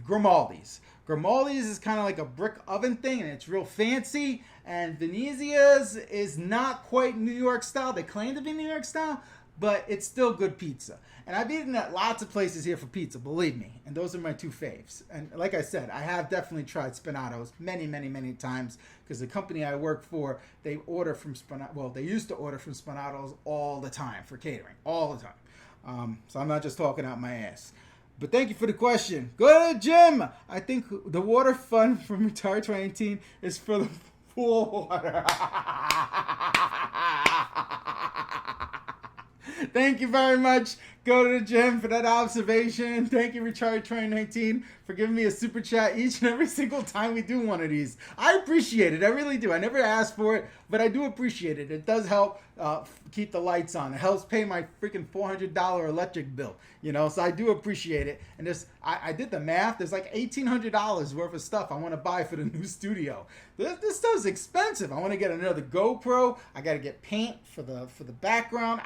Grimaldi's. Grimaldi's is kind of like a brick oven thing, and it's real fancy. And Venezia's is not quite New York style. They claim to be New York style, but it's still good pizza. And I've eaten at lots of places here for pizza, believe me. And those are my two faves. And like I said, I have definitely tried Spinato's many, many, many times, because the company I work for, they order from Spinato's. Well, they used to order from Spinato's all the time for catering, all the time. So I'm not just talking out my ass. But thank you for the question. Go to the gym. I think the water fund from Retired 2018 is for the pool water. Thank you very much. Go to the gym for that observation. Thank you, Retired 2019, for giving me a super chat each and every single time we do one of these. I appreciate it. I really do. I never asked for it, but I do appreciate it. It does help keep the lights on. It helps pay my freaking $400 electric bill, so I do appreciate it. And I did the math. There's like $1,800 worth of stuff I want to buy for the new studio. This stuff's expensive. I want to get another GoPro. I got to get paint for the background.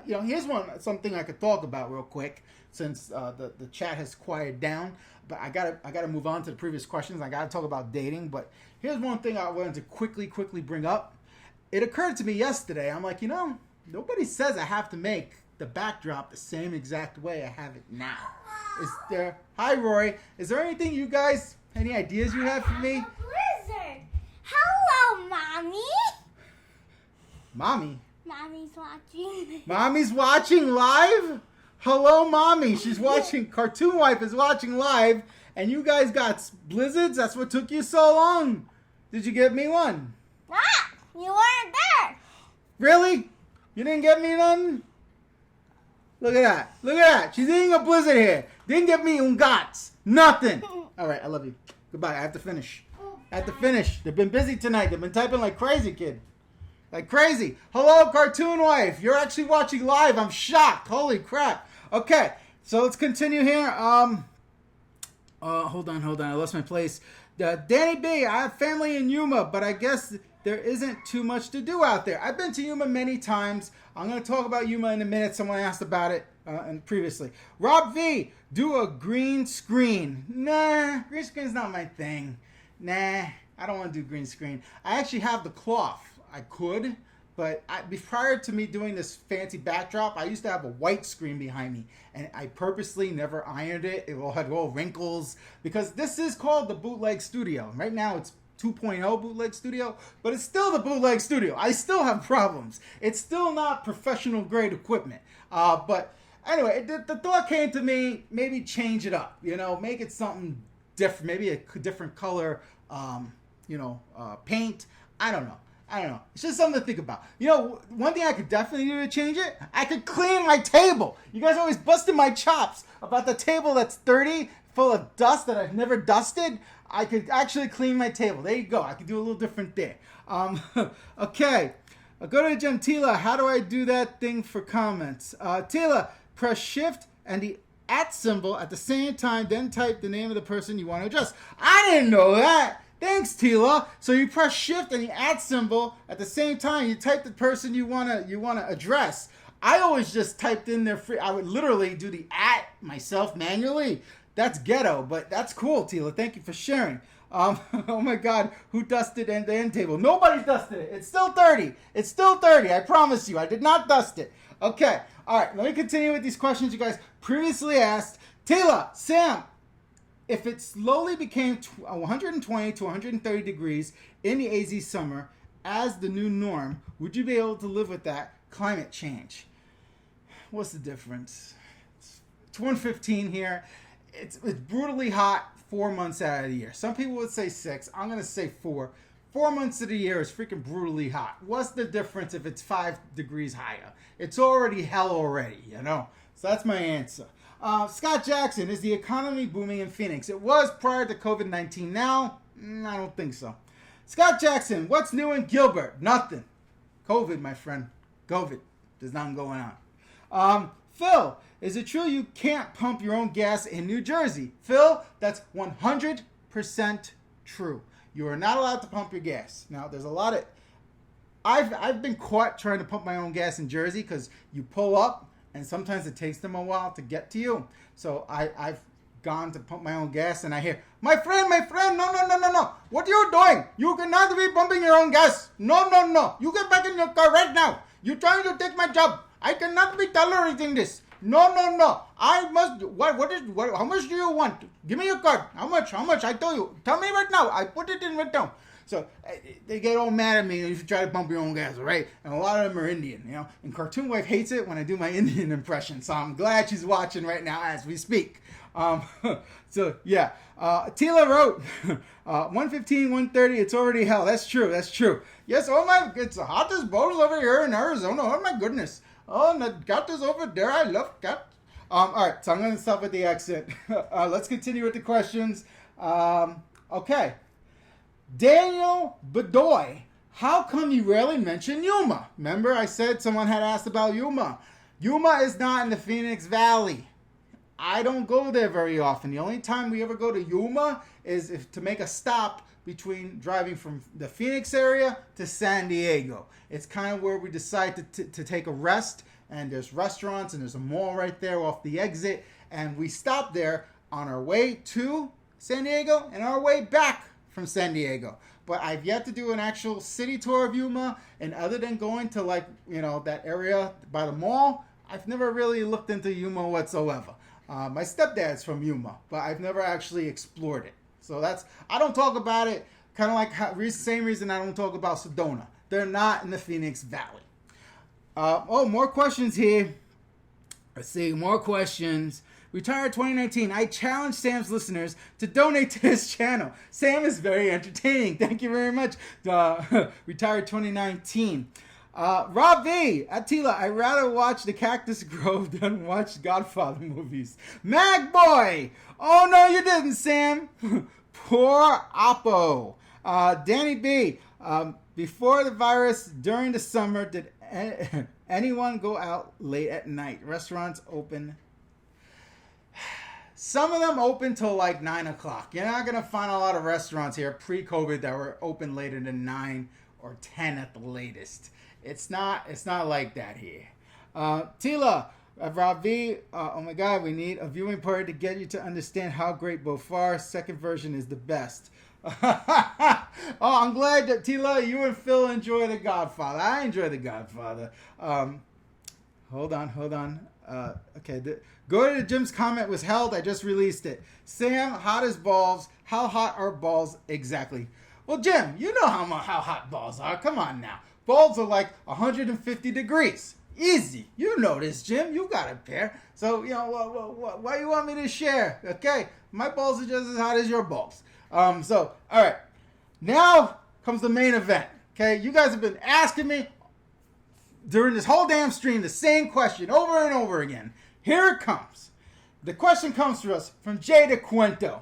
Here's something I could talk about real quick, since the chat has quieted down. But I gotta move on to the previous questions. I gotta talk about dating. But here's one thing I wanted to quickly bring up. It occurred to me yesterday. I'm like, nobody says I have to make the backdrop the same exact way I have it now. Hi, Roy. Is there anything any ideas you have for me? Blizzard. Hello, Mommy. Mommy? Mommy's watching. Mommy's watching live? Hello, mommy. She's watching. Cartoon Wife is watching live, and you guys got blizzards. That's what took you so long. Did you get me one? You weren't there. Really? You didn't get me none? Look at that. Look at that. She's eating a blizzard here. Didn't get me ungats. Nothing. All right, I love you. Goodbye. I have to finish. They've been busy tonight. They've been typing like crazy, kid. Like crazy. Hello, Cartoon Wife. You're actually watching live. I'm shocked. Holy crap. Okay, so let's continue here. Hold on. I lost my place. Danny B, I have family in Yuma, but I guess there isn't too much to do out there. I've been to Yuma many times. I'm going to talk about Yuma in a minute. Someone asked about it previously. Rob V, do a green screen. Nah, green screen's not my thing. Nah, I don't want to do green screen. I actually have the cloth. I could, but prior to me doing this fancy backdrop, I used to have a white screen behind me, and I purposely never ironed it. It all had all wrinkles, because this is called the Bootleg Studio. Right now it's 2.0 Bootleg Studio, but it's still the Bootleg Studio. I still have problems. It's still not professional grade equipment. But anyway, the thought came to me, maybe change it up, make it something different, maybe a different color, paint. I don't know. It's just something to think about. One thing I could definitely do to change it, I could clean my table. You guys always busting my chops about the table that's dirty, full of dust that I've never dusted. I could actually clean my table. There you go. I could do a little different there. Okay. I'll go to Gem. Tila, how do I do that thing for comments? Tila, press shift and the @ symbol at the same time, then type the name of the person you want to address. I didn't know that. Thanks, Tila. So you press shift and the @ symbol at the same time. You type the person you wanna address. I always just typed in their I would literally do the @ myself manually. That's ghetto, but that's cool, Tila. Thank you for sharing. Oh my God, who dusted the end table? Nobody dusted it. It's still dirty. I promise you. I did not dust it. Okay. All right. Let me continue with these questions you guys previously asked. Tila, Sam, if it slowly became 120 to 130 degrees in the AZ summer as the new norm, would you be able to live with that climate change? What's the difference? It's 115 here. It's brutally hot 4 months out of the year. Some people would say 6. I'm going to say 4. 4 months of the year is freaking brutally hot. What's the difference if it's 5 degrees higher? It's already hell already, So that's my answer. Scott Jackson, is the economy booming in Phoenix? It was prior to COVID-19. Now, I don't think so. Scott Jackson, what's new in Gilbert? Nothing. COVID, my friend. COVID. There's nothing going on. Phil, is it true you can't pump your own gas in New Jersey? Phil, that's 100% true. You are not allowed to pump your gas. Now, there's a lot of... I've been caught trying to pump my own gas in Jersey because you pull up, and sometimes it takes them a while to get to you. So I've gone to pump my own gas, and I hear, my friend, no. What are you doing? You cannot be pumping your own gas. No. You get back in your car right now. You're trying to take my job. I cannot be tolerating this. No. I must, how much do you want? Give me your card. How much? I tell you. Tell me right now. I put it in right now. So they get all mad at me if you try to pump your own gas, right? And a lot of them are Indian, And Cartoon Wife hates it when I do my Indian impression. So I'm glad she's watching right now as we speak. So yeah, Tila wrote 115, 130. It's already hell. That's true. Yes. It's the hottest balls over here in Arizona. Oh my goodness. Oh, and the cat is over there. I love cat. All right. So I'm going to stop with the accent. Let's continue with the questions. Okay. Daniel Bedoy, how come you rarely mention Yuma? Remember I said someone had asked about Yuma. Yuma is not in the Phoenix Valley. I don't go there very often. The only time we ever go to Yuma is to make a stop between driving from the Phoenix area to San Diego. It's kind of where we decide to take a rest, and there's restaurants and there's a mall right there off the exit, and we stop there on our way to San Diego and our way back from San Diego. But I've yet to do an actual city tour of Yuma, and other than going to that area by the mall, I've never really looked into Yuma whatsoever. My stepdad's from Yuma, but I've never actually explored it. So I don't talk about it, kind of like same reason I don't talk about Sedona. They're not in the Phoenix Valley. More questions here. Let's see, more questions. Retired 2019. I challenge Sam's listeners to donate to his channel. Sam is very entertaining. Thank you very much. Retired 2019. Rob V. Attila, I'd rather watch The Cactus Grove than watch Godfather movies. Mag Boy. Oh, no, you didn't, Sam. Poor Oppo. Danny B. Before the virus, during the summer, did anyone go out late at night? Restaurants open. Some of them open till like 9 o'clock. You're not going to find a lot of restaurants here pre-COVID that were open later than 9 or 10 at the latest. It's not like that here. Tila, Rob V, oh my God, we need a viewing party to get you to understand how great Bofar second version is the best. Oh, I'm glad that Tila, you and Phil enjoy The Godfather. I enjoy The Godfather. Hold on. Okay, go to Jim's comment was held. I just released it. Sam, hot as balls. How hot are balls exactly? Well, Jim, you know how hot balls are. Come on now. Balls are like 150 degrees. Easy. You know this, Jim. You got a pair. So, you know, why you want me to share? Okay, my balls are just as hot as your balls. So, all right. Now comes the main event. Okay, you guys have been asking me during this whole damn stream the same question over and over again. Here it comes. The question comes to us from Jay DeQuento.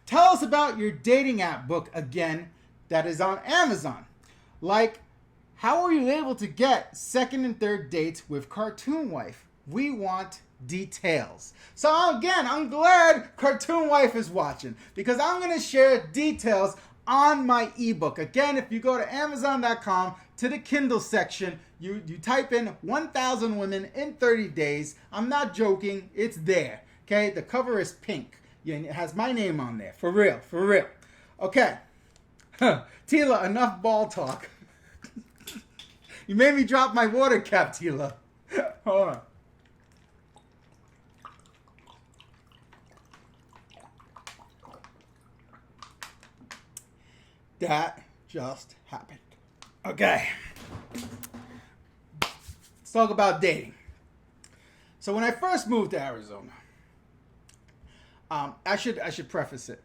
Tell us about your dating app book again that is on Amazon. Like, how are you able to get second and third dates with Cartoon Wife? We want details. So again, I'm glad Cartoon Wife is watching because I'm going to share details on my ebook. Again, if you go to Amazon.com to the Kindle section, you type in 1,000 women in 30 days. I'm not joking. It's there. Okay. The cover is pink. Yeah, and it has my name on there. For real. Okay. Tila, enough ball talk. You made me drop my water cap, Tila. Hold on. That just happened. Okay. Let's talk about dating. So when I first moved to Arizona, I should preface it.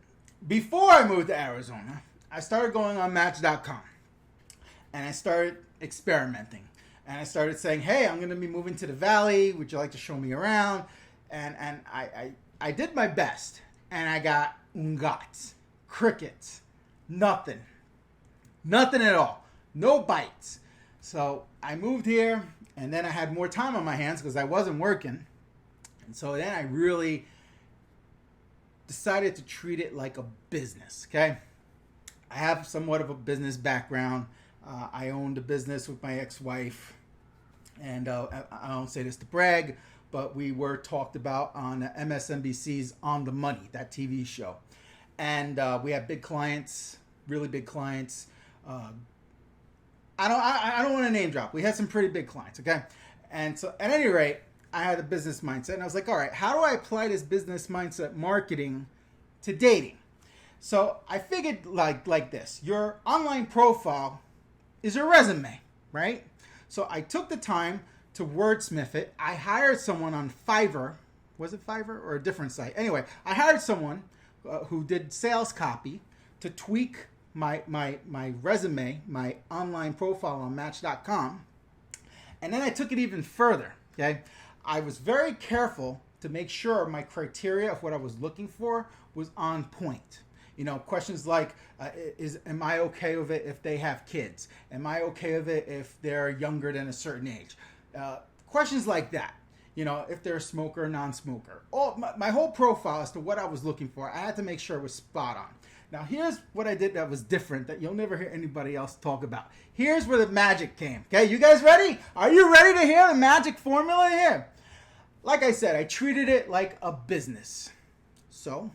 Before I moved to Arizona, I started going on Match.com, and I started experimenting, and I started saying, "Hey, I'm going to be moving to the Valley. Would you like to show me around?" And I did my best, and I got ungats, crickets, nothing at all, no bites. So I moved here, and then I had more time on my hands because I wasn't working, and so then I really decided to treat it like a business. Okay, I have somewhat of a business background. I owned a business with my ex-wife, and I don't say this to brag, but we were talked about on MSNBC's On the Money, that TV show. And we had big clients, really big clients. I don't want to name drop. We had some pretty big clients, okay? And so at any rate, I had a business mindset, and I was like, all right, how do I apply this business mindset marketing to dating? So I figured like this. Your online profile is your resume, right? So I took the time to wordsmith it. I hired someone on Fiverr. Was it Fiverr or a different site? Anyway, I hired someone who did sales copy to tweak my resume, my online profile on Match.com. And then I took it even further, okay? I was very careful to make sure my criteria of what I was looking for was on point. You know, questions like, am I okay with it if they have kids? Am I okay with it if they're younger than a certain age? Questions like that. You know, if they're a smoker or non-smoker. My whole profile as to what I was looking for, I had to make sure it was spot on. Now, here's what I did that was different that you'll never hear anybody else talk about. Here's where the magic came. Okay, you guys ready? Are you ready to hear the magic formula here? Like I said, I treated it like a business. So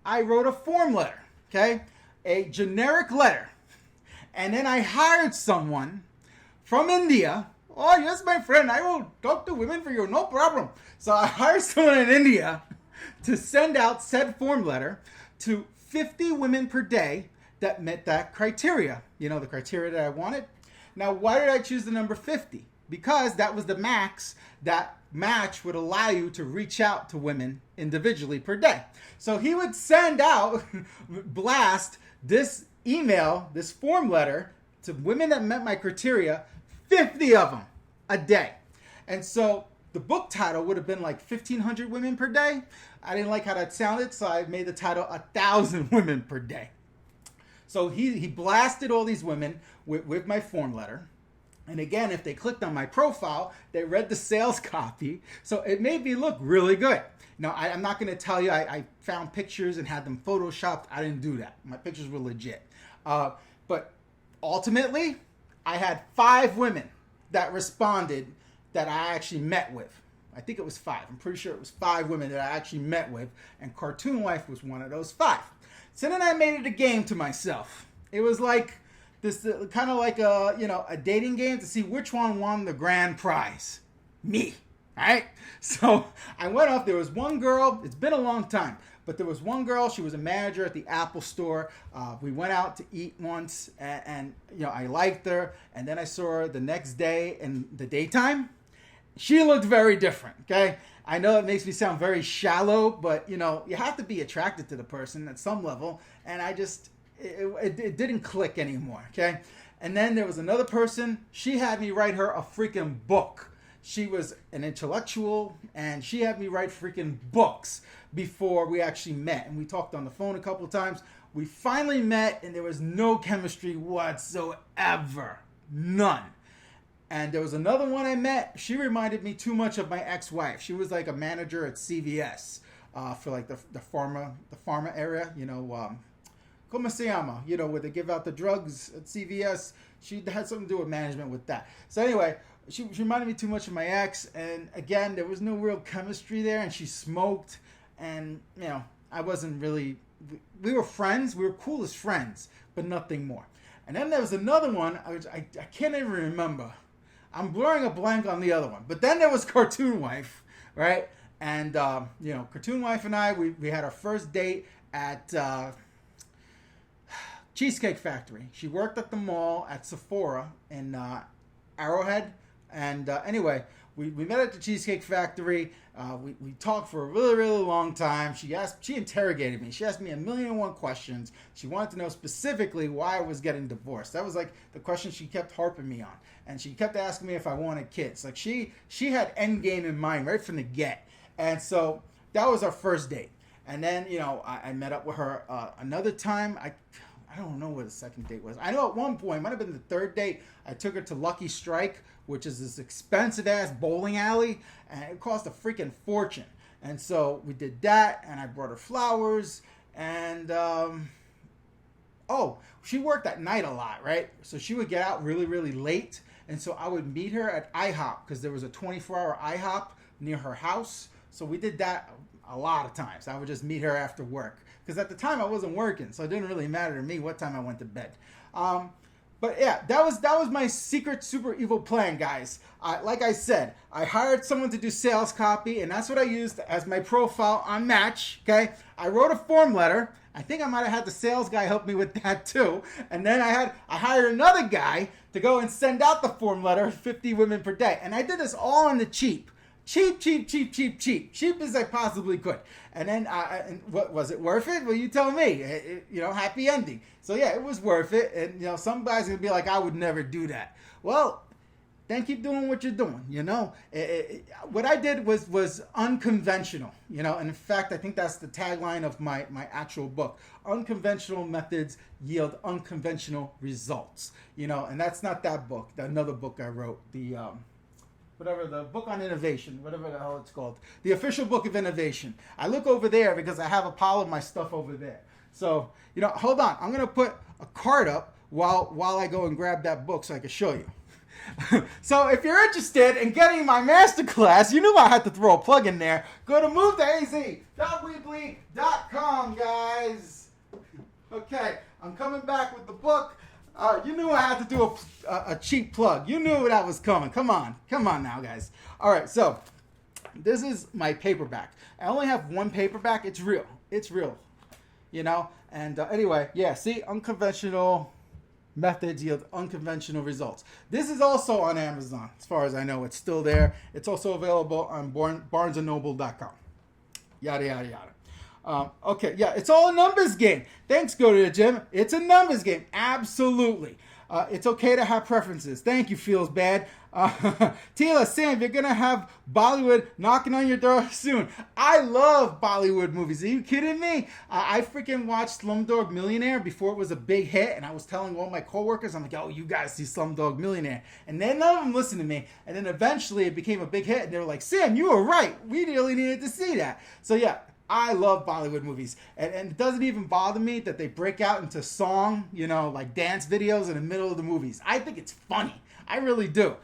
I wrote a form letter, okay? A generic letter. And then I hired someone from India. Oh, yes, my friend, I will talk to women for you, no problem. So I hired someone in India to send out said form letter to 50 women per day that met that criteria. You know, the criteria that I wanted. Now, why did I choose the number 50? Because that was the max that match would allow you to reach out to women individually per day. So he would send out, blast this email, this form letter to women that met my criteria, 50 of them a day. And so the book title would have been like 1,500 women per day. I didn't like how that sounded, so I made the title 1,000 women per day. So he blasted all these women with my form letter. And again, if they clicked on my profile, they read the sales copy. So it made me look really good. Now, I'm not going to tell you I found pictures and had them photoshopped. I didn't do that. My pictures were legit. But ultimately, I had 5 women that responded that I actually met with. I think it was 5. I'm pretty sure it was 5 women that I actually met with. And Cartoon Wife was one of those 5. So then I made it a game to myself. It was like this kind of like a dating game to see which one won the grand prize. Me. All right? So I went off. There was one girl. It's been a long time. But there was one girl. She was a manager at the Apple store. We went out to eat once. And I liked her. And then I saw her the next day in the daytime. She looked very different. Okay? I know it makes me sound very shallow. But, you have to be attracted to the person at some level. And I just... It didn't click anymore, okay? And then there was another person. She had me write her a freaking book. She was an intellectual, and she had me write freaking books before we actually met. And we talked on the phone a couple of times. We finally met, and there was no chemistry whatsoever. None. And there was another one I met. She reminded me too much of my ex-wife. She was like a manager at CVS for like the pharma area, Como se llama? Where they give out the drugs at CVS. She had something to do with management with that. So anyway, she reminded me too much of my ex. And again, there was no real chemistry there. And she smoked. And, I wasn't really... We were friends. We were cool as friends. But nothing more. And then there was another one. I can't even remember. I'm blurring a blank on the other one. But then there was Cartoon Wife, right? And, Cartoon Wife and I, we had our first date at... Cheesecake Factory. She worked at the mall at Sephora in Arrowhead. And anyway, we met at the Cheesecake Factory. We talked for a really, really long time. She interrogated me. She asked me 1,000,001 questions. She wanted to know specifically why I was getting divorced. That was like the question she kept harping me on. And she kept asking me if I wanted kids. Like she had endgame in mind right from the get. And so that was our first date. And then, I met up with her another time. I don't know what the second date was. I know at one point, it might have been the third date, I took her to Lucky Strike, which is this expensive-ass bowling alley, and it cost a freaking fortune. And so we did that, and I brought her flowers, and, she worked at night a lot, right? So she would get out really, really late, and so I would meet her at IHOP, because there was a 24-hour IHOP near her house. So we did that a lot of times. I would just meet her after work. Because at the time I wasn't working, so it didn't really matter to me what time I went to bed. But yeah, that was my secret super evil plan, guys. Like I said, I hired someone to do sales copy, and that's what I used as my profile on Match, okay? I wrote a form letter. I think I might have had the sales guy help me with that too. And then I hired another guy to go and send out the form letter, 50 women per day. And I did this all on the cheap. Cheap as I possibly could. And then, what was it worth it? Well, you tell me. Happy ending. So yeah, it was worth it. And some guys are gonna be like, I would never do that. Well, then keep doing what you're doing. What I did was unconventional. And in fact, I think that's the tagline of my actual book. Unconventional methods yield unconventional results. And that's not that book. Another book I wrote. The book on innovation, whatever the hell it's called. The official book of innovation. I look over there because I have a pile of my stuff over there. So, hold on. I'm going to put a card up while I go and grab that book so I can show you. So if you're interested in getting my masterclass, you knew I had to throw a plug in there. Go to movetheaz.weebly.com, guys. Okay, I'm coming back with the book. You knew I had to do a cheap plug. You knew that was coming. Come on now, guys. All right, so this is my paperback. I only have one paperback. It's real. And anyway, yeah. See, unconventional methods yield unconventional results. This is also on Amazon. As far as I know, it's still there. It's also available on barnesandnoble.com. Yada, yada, yada. Okay, yeah, it's all a numbers game. Thanks, Go to the Gym. It's a numbers game. Absolutely. It's okay to have preferences. Thank you, Feels Bad. Tila, Sam, you're going to have Bollywood knocking on your door soon. I love Bollywood movies. Are you kidding me? I freaking watched Slumdog Millionaire before it was a big hit, and I was telling all my coworkers, I'm like, oh, you guys see Slumdog Millionaire. And then none of them listened to me, and then eventually it became a big hit, and they were like, Sam, you were right. We really needed to see that. So yeah, I love Bollywood movies. And it doesn't even bother me that they break out into song, like dance videos in the middle of the movies. I think it's funny. I really do.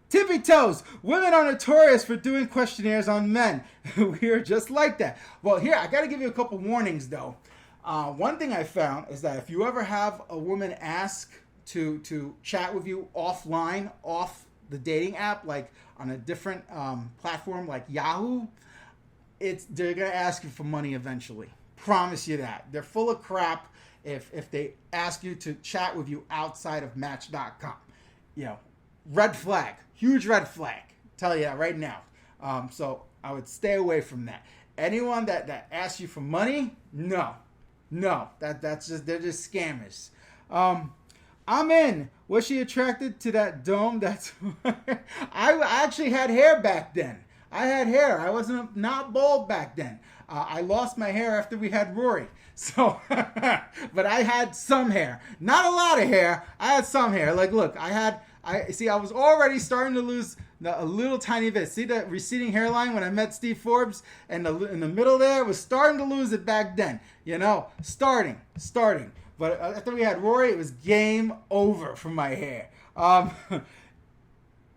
Tippy toes. Women are notorious for doing questionnaires on men. We are just like that. Well, here, I got to give you a couple warnings, though. One thing I found is that if you ever have a woman ask to chat with you offline, off the dating app, like on a different platform like Yahoo, they're going to ask you for money eventually. Promise you that. They're full of crap if they ask you to chat with you outside of Match.com. Red flag. Huge red flag. Tell you that right now. So I would stay away from that. Anyone that asks you for money, no. That's just, they're just scammers. I'm in. Was she attracted to that dome? That's I actually had hair back then. I had hair. I wasn't not bald back then. I lost my hair after we had Rory. So, but I had some hair. Not a lot of hair. I had some hair. Like, look, I was already starting to lose a little tiny bit. See the receding hairline when I met Steve Forbes? And in the middle there, was starting to lose it back then. Starting. But after we had Rory, it was game over for my hair.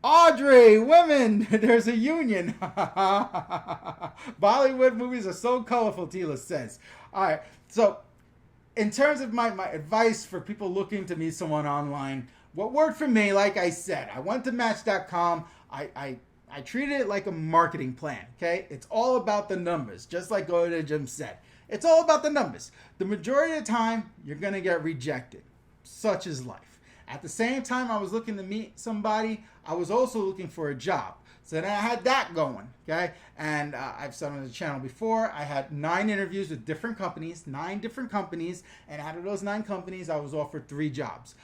Audrey, women, there's a union. Bollywood movies are so colorful, Tila says. All right, so in terms of my advice for people looking to meet someone online, what worked for me, like I said, I went to Match.com. I treated it like a marketing plan, okay? It's all about the numbers, just like Go to the Gym said. It's all about the numbers. The majority of the time, you're going to get rejected. Such is life. At the same time I was looking to meet somebody, I was also looking for a job. So then I had that going, okay? And I've said on the channel before, I had 9 interviews with different companies, 9 different companies, and out of those 9 companies, I was offered 3 jobs.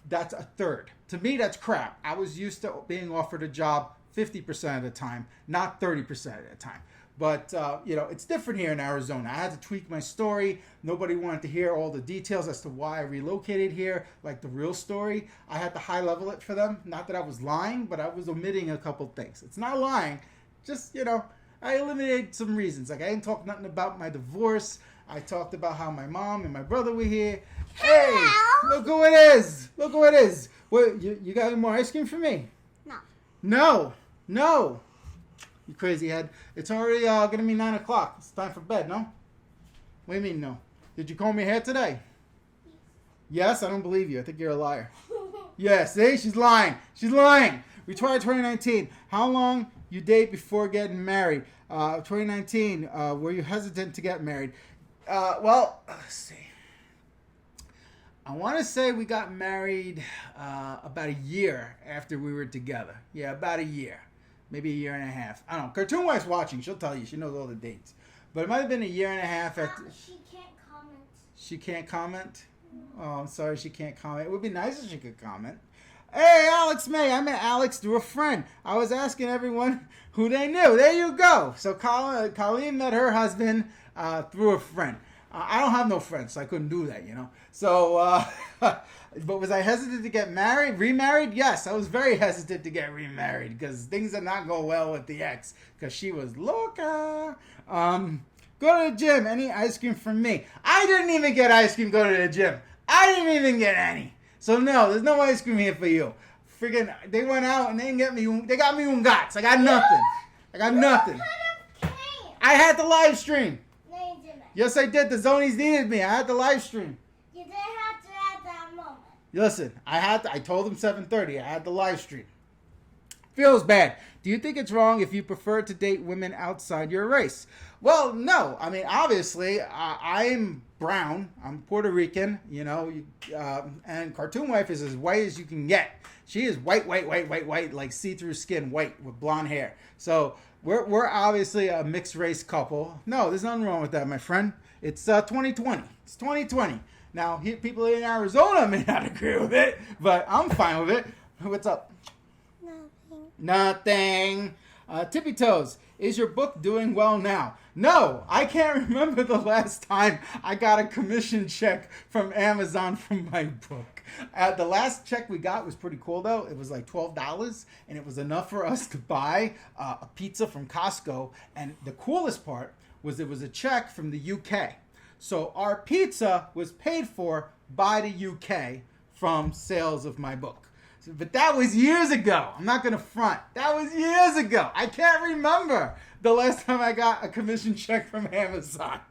That's a third. To me, that's crap. I was used to being offered a job 50% of the time, not 30% of the time. But, it's different here in Arizona. I had to tweak my story. Nobody wanted to hear all the details as to why I relocated here, like the real story. I had to high level it for them. Not that I was lying, but I was omitting a couple things. It's not lying. Just, I eliminated some reasons. Like, I didn't talk nothing about my divorce. I talked about how my mom and my brother were here. Hey, look who it is. Look who it is. What, you got any more ice cream for me? No. You crazy head. It's already going to be 9 o'clock. It's time for bed, no? What do you mean, no? Did you comb your hair today? Yes? I don't believe you. I think you're a liar. Yes, see? She's lying. We tried 2019. How long you date before getting married? 2019, were you hesitant to get married? Let's see. I want to say we got married about a year after we were together. Yeah, about a year. Maybe a year and a half. I don't know. Cartoon Wife's watching. She'll tell you. She knows all the dates. But it might have been a year and a half after. She can't comment. She can't comment? Oh, I'm sorry she can't comment. It would be nice if she could comment. Hey, Alex May. I met Alex through a friend. I was asking everyone who they knew. There you go. So Colleen met her husband through a friend. I don't have no friends, so I couldn't do that, So, but was I hesitant to get remarried? Yes, I was very hesitant to get remarried because things did not go well with the ex because she was loca. Go to the gym. Any ice cream from me? I didn't even get ice cream. Go to the gym. I didn't even get any. So no, there's no ice cream here for you. Friggin', they went out and they didn't get me. They got me ungats. I got nothing. I had the live stream. Yes, I did. The Zonies needed me. I had the live stream. You didn't have to at that moment. Listen, I told them 7:30. I had the live stream. Feels bad. Do you think it's wrong if you prefer to date women outside your race? Well, no. I mean, obviously, I'm brown. I'm Puerto Rican, and Cartoon Wife is as white as you can get. She is white, like see-through skin, white with blonde hair. So we're obviously a mixed race couple. No, there's nothing wrong with that, my friend. It's 2020. It's 2020. Now, people in Arizona may not agree with it, but I'm fine with it. What's up? Nothing. Tippy Toes, is your book doing well now? No, I can't remember the last time I got a commission check from Amazon from my book. The last check we got was pretty cool, though. It was like $12, and it was enough for us to buy a pizza from Costco. And the coolest part was it was a check from the UK. So our pizza was paid for by the UK from sales of my book. But that was years ago. I'm not going to front. That was years ago. I can't remember the last time I got a commission check from Amazon.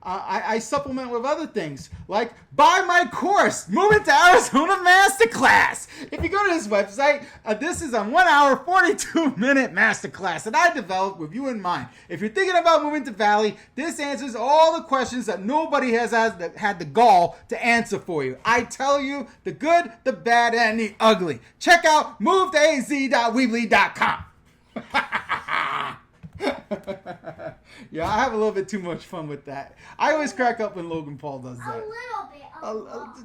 I supplement with other things like buy my course, Moving to Arizona Masterclass. If you go to this website, this is a 1 hour, 42-minute masterclass that I developed with you in mind. If you're thinking about moving to Valley, this answers all the questions that nobody has had the gall to answer for you. I tell you the good, the bad, and the ugly. Check out movetaz.weebly.com. Yeah, I have a little bit too much fun with that. I always crack up when Logan Paul does that. A little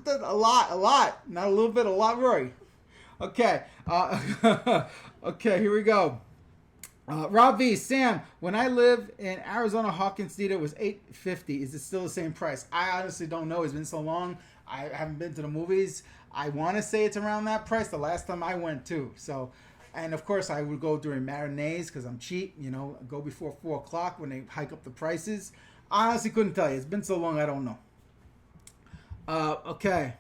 bit. A lot. Not a little bit, a lot, Rory. Okay. Okay, here we go. Rob V, Sam, when I lived in Arizona, Hawkins Theater was $8.50. Is it still the same price? I honestly don't know. It's been so long. I haven't been to the movies. I want to say it's around that price. The last time I went too. So. And of course, I would go during matinees because I'm cheap, go before 4 o'clock when they hike up the prices. I honestly couldn't tell you. It's been so long, I don't know. Okay.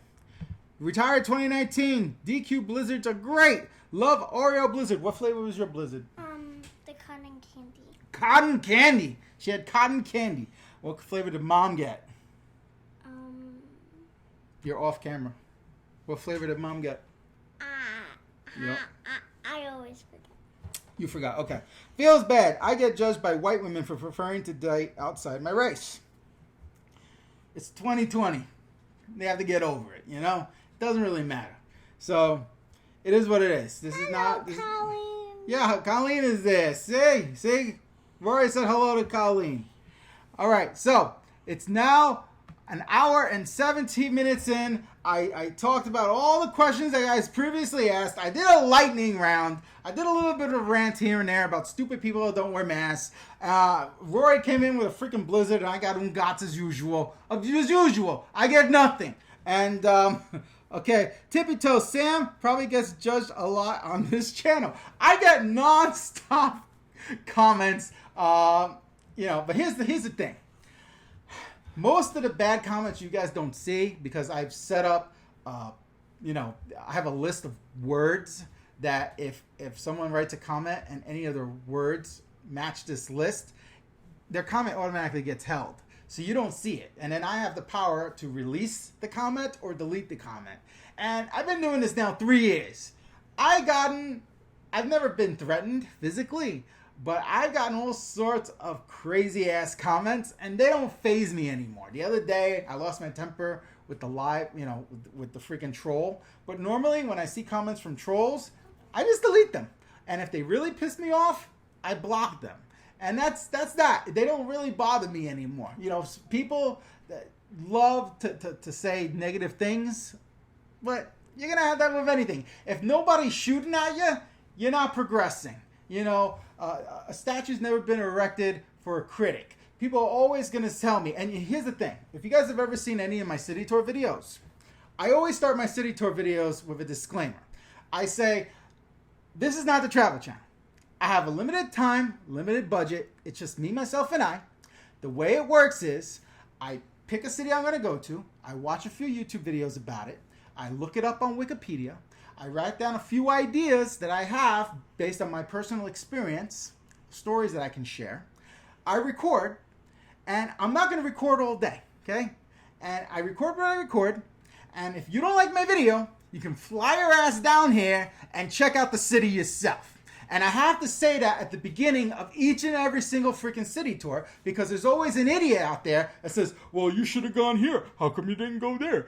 Retired 2019. DQ Blizzards are great. Love Oreo Blizzard. What flavor was your Blizzard? The cotton candy. Cotton candy. She had cotton candy. What flavor did Mom get? You're off camera. What flavor did Mom get? Yep. I always forget. You forgot. Okay. Feels bad. I get judged by white women for preferring to date outside my race. It's 2020. They have to get over it, It doesn't really matter. So, it is what it is. This is not... Colleen. Yeah, Colleen is there. See? Rory said hello to Colleen. All right. So, it's now an hour and 17 minutes in. I talked about all the questions that you guys previously asked. I did a lightning round. I did a little bit of a rant here and there about stupid people that don't wear masks. Rory came in with a freaking blizzard, and I got ungats as usual. As usual, I get nothing. And, okay, Tippy Toe Sam probably gets judged a lot on this channel. I get non-stop comments, but here's the thing. Most of the bad comments you guys don't see because I've set up, I have a list of words that if someone writes a comment and any of their words match this list, their comment automatically gets held. So you don't see it. And then I have the power to release the comment or delete the comment. And I've been doing this now 3 years. I've never been threatened physically, but I've gotten all sorts of crazy ass comments, and they don't faze me anymore. The other day, I lost my temper with the with the freaking troll. But normally, when I see comments from trolls, I just delete them. And if they really piss me off, I block them. And that's that. They don't really bother me anymore. People that love to say negative things, but you're gonna have that with anything. If nobody's shooting at you, you're not progressing. A statue's never been erected for a critic. People are always going to tell me, and here's the thing. If you guys have ever seen any of my city tour videos, I always start my city tour videos with a disclaimer. I say, this is not the Travel Channel. I have a limited time, limited budget. It's just me, myself, and I. The way it works is, I pick a city I'm going to go to. I watch a few YouTube videos about it. I look it up on Wikipedia. I write down a few ideas that I have based on my personal experience, stories that I can share. I record, and I'm not going to record all day, okay? And I record what I record, and if you don't like my video, you can fly your ass down here and check out the city yourself. And I have to say that at the beginning of each and every single freaking city tour, because there's always an idiot out there that says, well, you should have gone here. How come you didn't go there?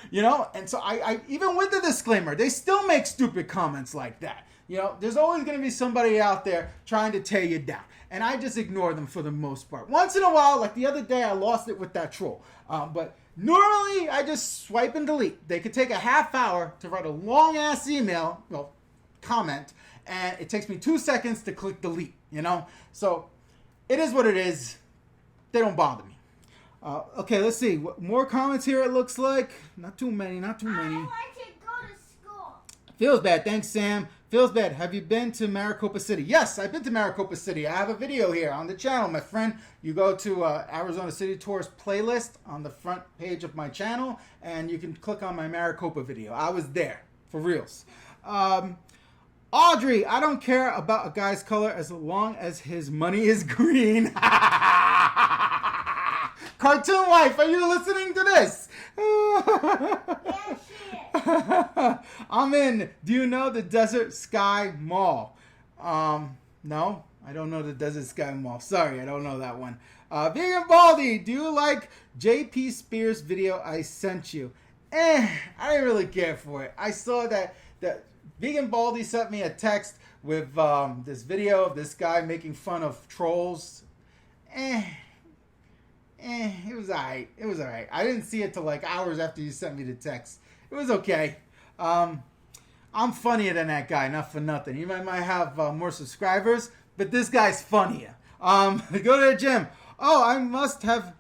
You know, and so I even with the disclaimer, they still make stupid comments like that. You know, there's always going to be somebody out there trying to tear you down. And I just ignore them for the most part. Once in a while, like the other day, I lost it with that troll. But normally, I just swipe and delete. They could take a half hour to write a long-ass email, well, comment, and it takes me 2 seconds to click delete, you know? So, it is what it is. They don't bother me. Okay, let's see. More comments here, it looks like. Not too many. I want to go to school. Feels bad. Thanks, Sam. Feels bad. Have you been to Maricopa City? Yes, I've been to Maricopa City. I have a video here on the channel, my friend. You go to Arizona City Tours playlist on the front page of my channel, and you can click on my Maricopa video. I was there, for reals. Audrey, I don't care about a guy's color as long as his money is green. Cartoon wife, are you listening to this? Yes, she is. I'm in. Do you know the Desert Sky Mall? No, I don't know the Desert Sky Mall. Sorry, I don't know that one. Vegan Baldy, do you like JP Spears' video I sent you? I didn't really care for it. I saw that Vegan Baldy sent me a text with this video of this guy making fun of trolls. It was alright. It was alright. I didn't see it till like hours after you sent me the text. It was okay. I'm funnier than that guy, not for nothing. He might have more subscribers, but this guy's funnier. Go to the gym. Oh, I must have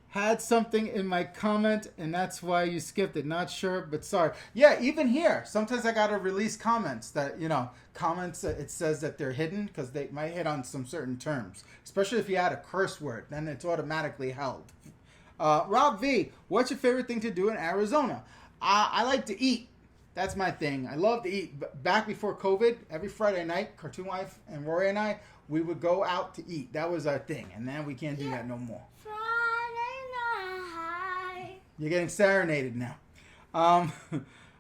had something in my comment, and that's why you skipped it. Not sure, but sorry. Yeah, even here, sometimes I gotta release comments that, you know, comments it says that they're hidden because they might hit on some certain terms, especially if you add a curse word, then it's automatically held. Rob V, what's your favorite thing to do in Arizona? I like to eat. That's my thing. I love to eat. Back before COVID, every Friday night, Cartoon Wife and Rory and I, we would go out to eat. That was our thing, and then we can't do that no more. You're getting serenaded now.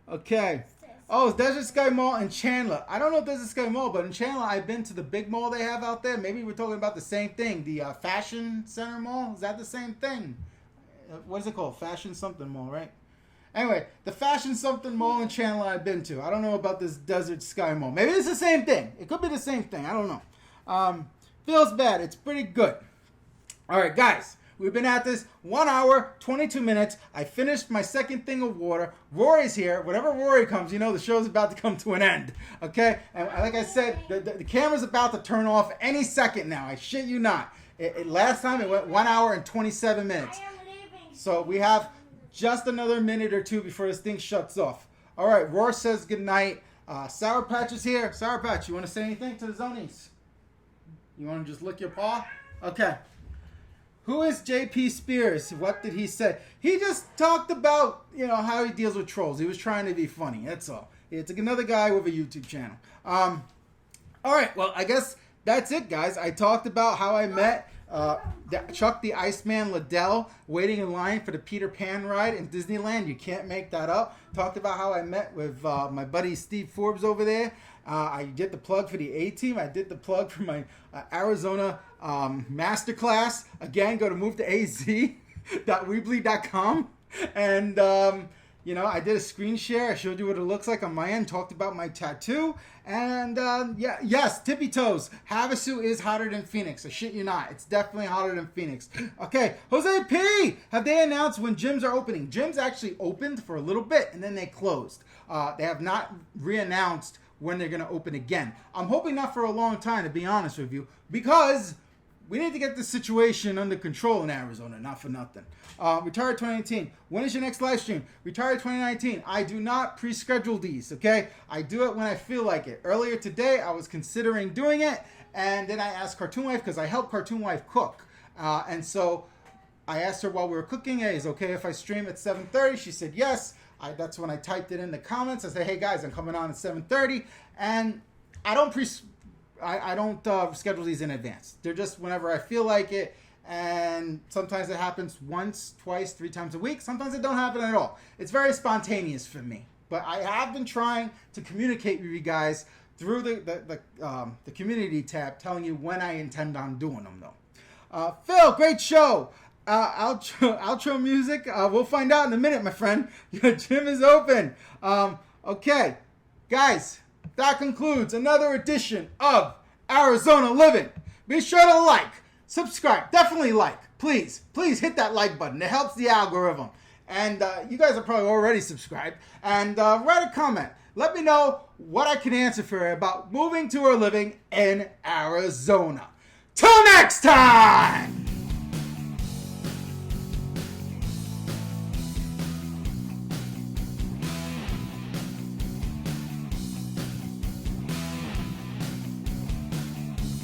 Okay. Oh, it's Desert Sky Mall in Chandler. I don't know Desert Sky Mall, but in Chandler, I've been to the big mall they have out there. Maybe we're talking about the same thing. The Fashion Center Mall. Is that the same thing? What is it called? Fashion something mall, right? Anyway, the Fashion something mall in Chandler I've been to. I don't know about this Desert Sky Mall. Maybe it's the same thing. It could be the same thing. I don't know. Feels bad. It's pretty good. All right, guys. We've been at this 1 hour, 22 minutes. I finished my second thing of water. Rory's here. Whenever Rory comes, you know the show's about to come to an end. Okay? And like I said, the camera's about to turn off any second now. I shit you not. Last time it went 1 hour and 27 minutes. I am leaving. So we have just another minute or two before this thing shuts off. All right, Rory says goodnight. Sour Patch is here. Sour Patch, you want to say anything to the Zonies? You want to just lick your paw? Okay. Who is JP Spears? What did he say? He just talked about, you know, how he deals with trolls. He was trying to be funny. That's all. It's another guy with a YouTube channel. All right. Well, I guess that's it, guys. I talked about how I met Chuck the Iceman Liddell waiting in line for the Peter Pan ride in Disneyland. You can't make that up. Talked about how I met with my buddy Steve Forbes over there. I did the plug for the A-Team. I did the plug for my Arizona Masterclass. Again, go to moveToAZ.weebly.com. And, you know, I did a screen share. I showed you what it looks like on my end. Talked about my tattoo. And, yeah, yes, Tippy Toes. Havasu is hotter than Phoenix. I shit you not. It's definitely hotter than Phoenix. Okay, Jose P. Have they announced when gyms are opening? Gyms actually opened for a little bit, and then they closed. They have not re-announced when they're going to open again. I'm hoping not for a long time, to be honest with you, because we need to get this situation under control in Arizona, not for nothing. Retired 2019. When is your next live stream? Retired 2019. I do not pre-schedule these, okay? I do it when I feel like it. Earlier today, I was considering doing it, and then I asked Cartoon Wife, because I help Cartoon Wife cook. And so I asked her while we were cooking, hey, is it okay if I stream at 7:30? She said yes. That's when I typed it in the comments. I said, hey guys, I'm coming on at 7:30, and I don't schedule these in advance. They're just whenever I feel like it, and sometimes it happens once, twice, 3 times a week. Sometimes it don't happen at all. It's very spontaneous for me. But I have been trying to communicate with you guys through the community tab, telling you when I intend on doing them, though. Phil, great show. Outro music. We'll find out in a minute, my friend. Your gym is open. Okay, guys, that concludes another edition of Arizona Living. Be sure to like, subscribe, definitely like. Please hit that like button. It helps the algorithm. And you guys are probably already subscribed. And write a comment. Let me know what I can answer for you about moving to or living in Arizona. Till next time!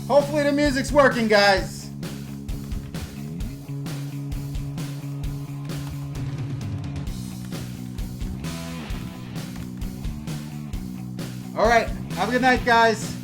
Hopefully the music's working, guys. All right. Have a good night, guys.